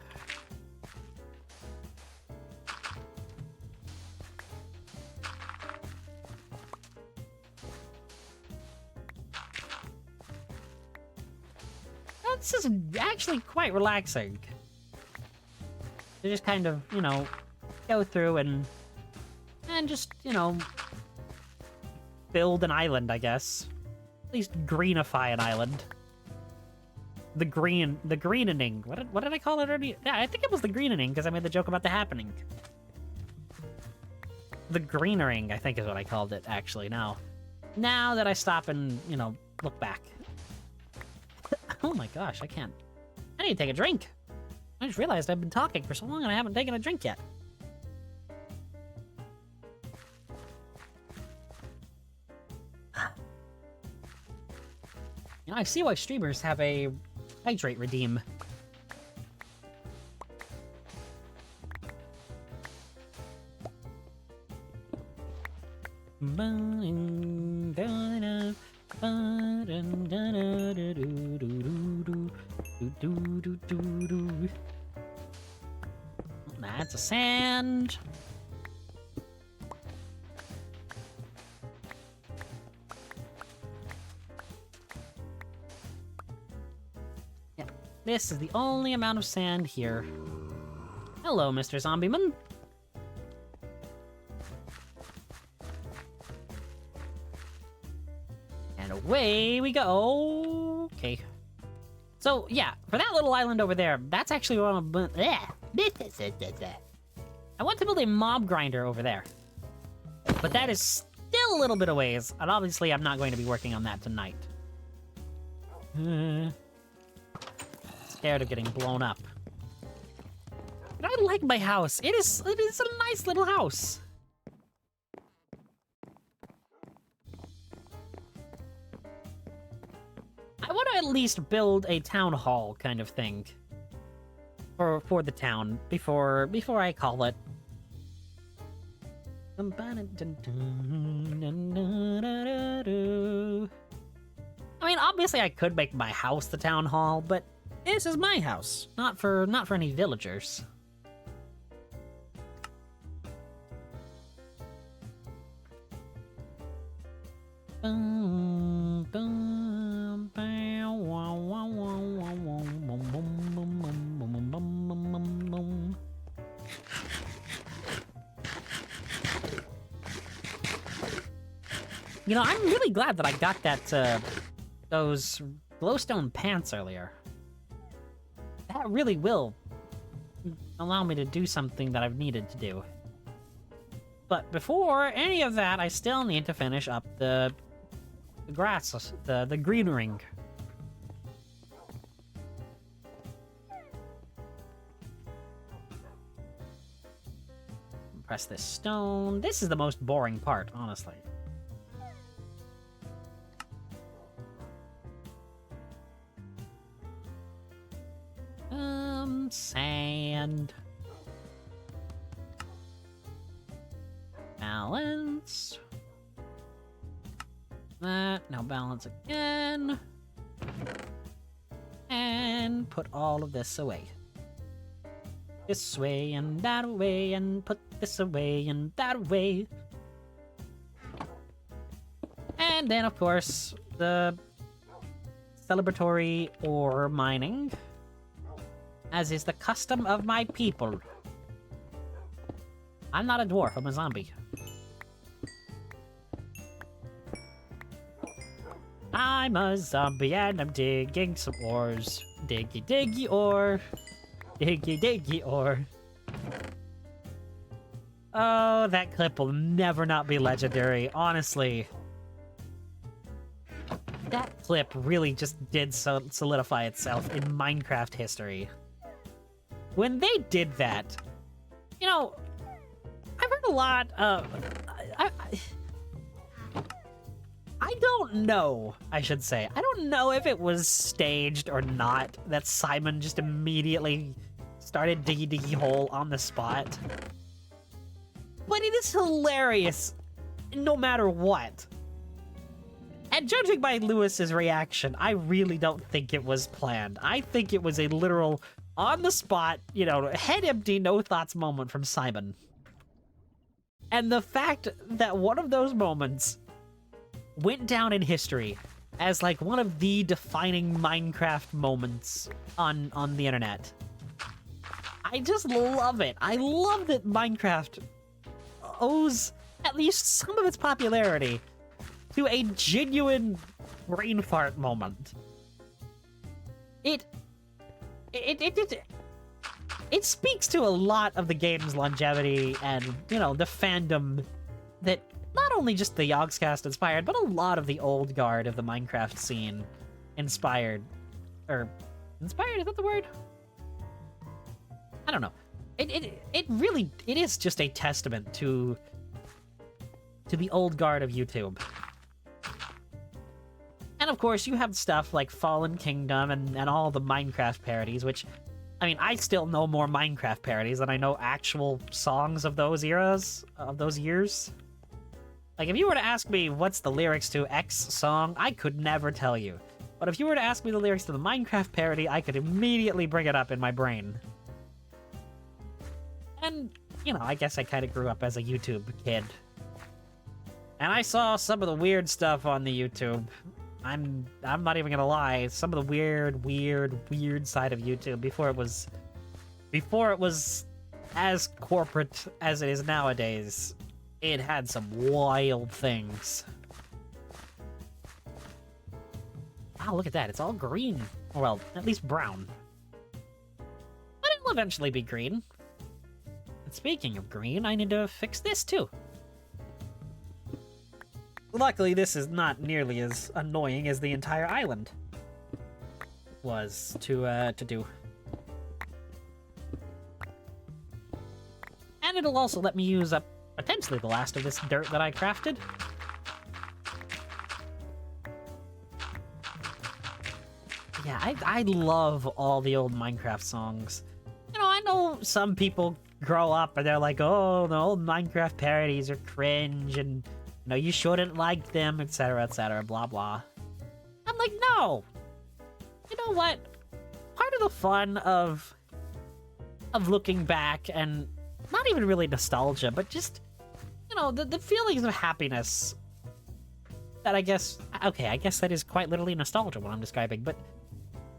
This is actually quite relaxing. To just kind of, you know, go through and just, you know, build an island, I guess. At least greenify an island. The greenening. What did I call it already? Yeah, I think it was the greenening because I made the joke about the happening. The greenering, I think is what I called it, actually, now that I stop and, you know, look back. Oh my gosh, I need to take a drink. I just realized I've been talking for so long and I haven't taken a drink yet. You know, I see why streamers have a hydrate redeem. That's a sand. Yep, this is the only amount of sand here. Hello, Mr. Zombieman. And away we go. Okay. So, yeah, for that little island over there, that's actually what I'm... I want to build a mob grinder over there. But that is still a little bit of ways, and obviously I'm not going to be working on that tonight. Scared of getting blown up. But I like my house. It is a nice little house. I want to at least build a town hall kind of thing for the town before I call it. I mean, obviously I could make my house the town hall, but this is my house, not for any villagers. You know, I'm really glad that I got that, those glowstone pants earlier. That really will allow me to do something that I've needed to do. But before any of that, I still need to finish up the grass, the greenering. Press this stone. This is the most boring part, honestly. Sand. Balance. That. Now balance again. And put all of this away. This way and that away, and put this away and that away. And then, of course, the celebratory ore mining. As is the custom of my people. I'm not a dwarf, I'm a zombie. I'm a zombie and I'm digging some ores. Diggy diggy ore. Diggy diggy ore. Oh, that clip will never not be legendary, honestly. That clip really just did solidify itself in Minecraft history. When they did that, you know, I've heard a lot of... I don't know, I should say. I don't know if it was staged or not that Simon just immediately started Diggy Diggy Hole on the spot. But it is hilarious no matter what. And judging by Lewis's reaction, I really don't think it was planned. I think it was a literal, on-the-spot, you know, head empty, no thoughts moment from Simon. And the fact that one of those moments went down in history as, like, one of the defining Minecraft moments on the internet. I just love it. I love that Minecraft owes at least some of its popularity to a genuine brain fart moment. It speaks to a lot of the game's longevity and, you know, the fandom that not only just the Yogscast inspired, but a lot of the old guard of the Minecraft scene inspired. Or, inspired, is that the word? I don't know. It really, it is just a testament to the old guard of YouTube. And of course, you have stuff like Fallen Kingdom and all the Minecraft parodies, which, I mean, I still know more Minecraft parodies than I know actual songs of those eras, of those years. Like, if you were to ask me what's the lyrics to X song, I could never tell you. But if you were to ask me the lyrics to the Minecraft parody, I could immediately bring it up in my brain. And, you know, I guess I kind of grew up as a YouTube kid. And I saw some of the weird stuff on the YouTube. I'm not even gonna lie, some of the weird side of YouTube before it was as corporate as it is nowadays. It had some wild things. Wow, look at that. It's all green. Well, at least brown. But it'll eventually be green. And speaking of green, I need to fix this too. Luckily, this is not nearly as annoying as the entire island was to do. And it'll also let me use up potentially the last of this dirt that I crafted. Yeah, I love all the old Minecraft songs. You know, I know some people grow up and they're like, oh, the old Minecraft parodies are cringe and, you know, you shouldn't like them, etc., blah, blah. I'm like, no! You know what? Part of the fun of looking back and not even really nostalgia, but just, you know, the feelings of happiness that I guess that is quite literally nostalgia what I'm describing, but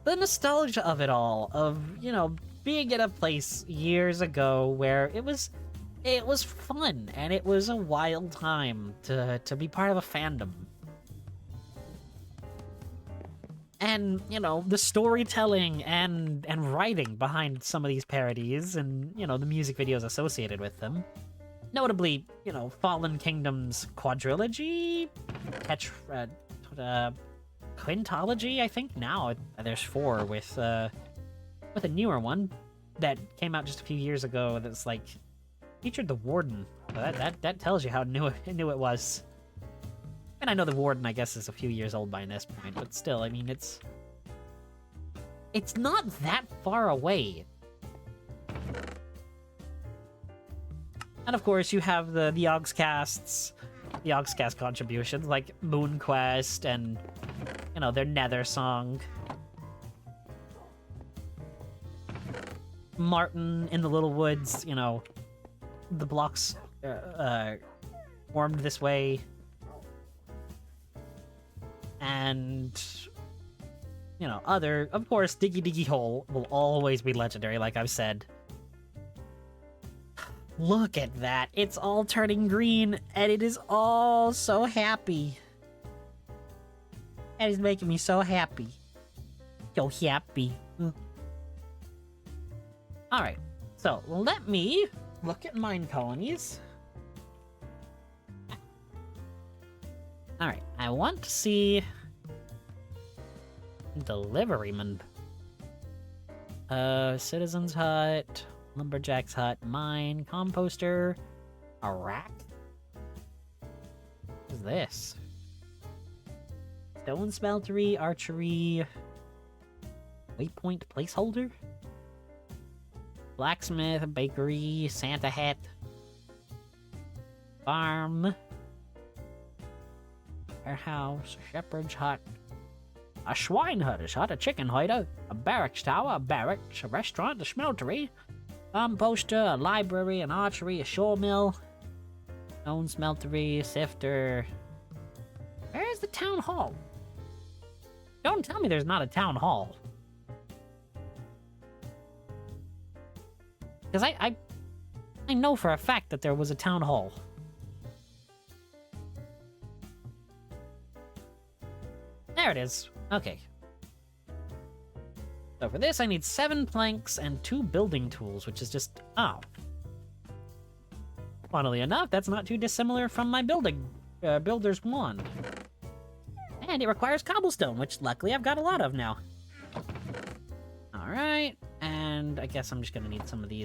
the nostalgia of it all, of, you know, being in a place years ago where it was fun and it was a wild time to be part of a fandom. And, you know, the storytelling and writing behind some of these parodies and, you know, the music videos associated with them. Notably, you know, Fallen Kingdom's quadrilogy, quintology, I think now there's 4 with a newer one that came out just a few years ago that's like featured the Warden. So that tells you how new it was. And I know the Warden, I guess, is a few years old by this point, but still, I mean, it's not that far away. And of course, you have the Yogscast contributions, like Moon Quest and, you know, their Nether song. Martin in the Little Woods, you know, the blocks formed this way. And, you know, of course, Diggy Diggy Hole will always be legendary, like I've said. Look at that. It's all turning green, and it is all so happy. That is making me so happy. So happy. Alright, so let me look at mine colonies. Alright, I want to see deliveryman. Citizen's hut, lumberjack's hut, mine, composter, a rack. What is this? Stone smeltery, archery, waypoint placeholder, blacksmith, bakery, Santa hat, farm, warehouse, shepherd's hut, a swine hut, a chicken hider, a barracks tower, a barracks, a restaurant, a smeltery, composter, a library, an archery, a sawmill, stone smeltery, sifter. Where's the town hall? Don't tell me there's not a town hall. Because I know for a fact that there was a town hall. There it is. Okay. So for this, I need 7 planks and 2 building tools, which is just... oh. Funnily enough, that's not too dissimilar from my builder's wand. And it requires cobblestone, which luckily I've got a lot of now. Alright, and I guess I'm just gonna need some of these.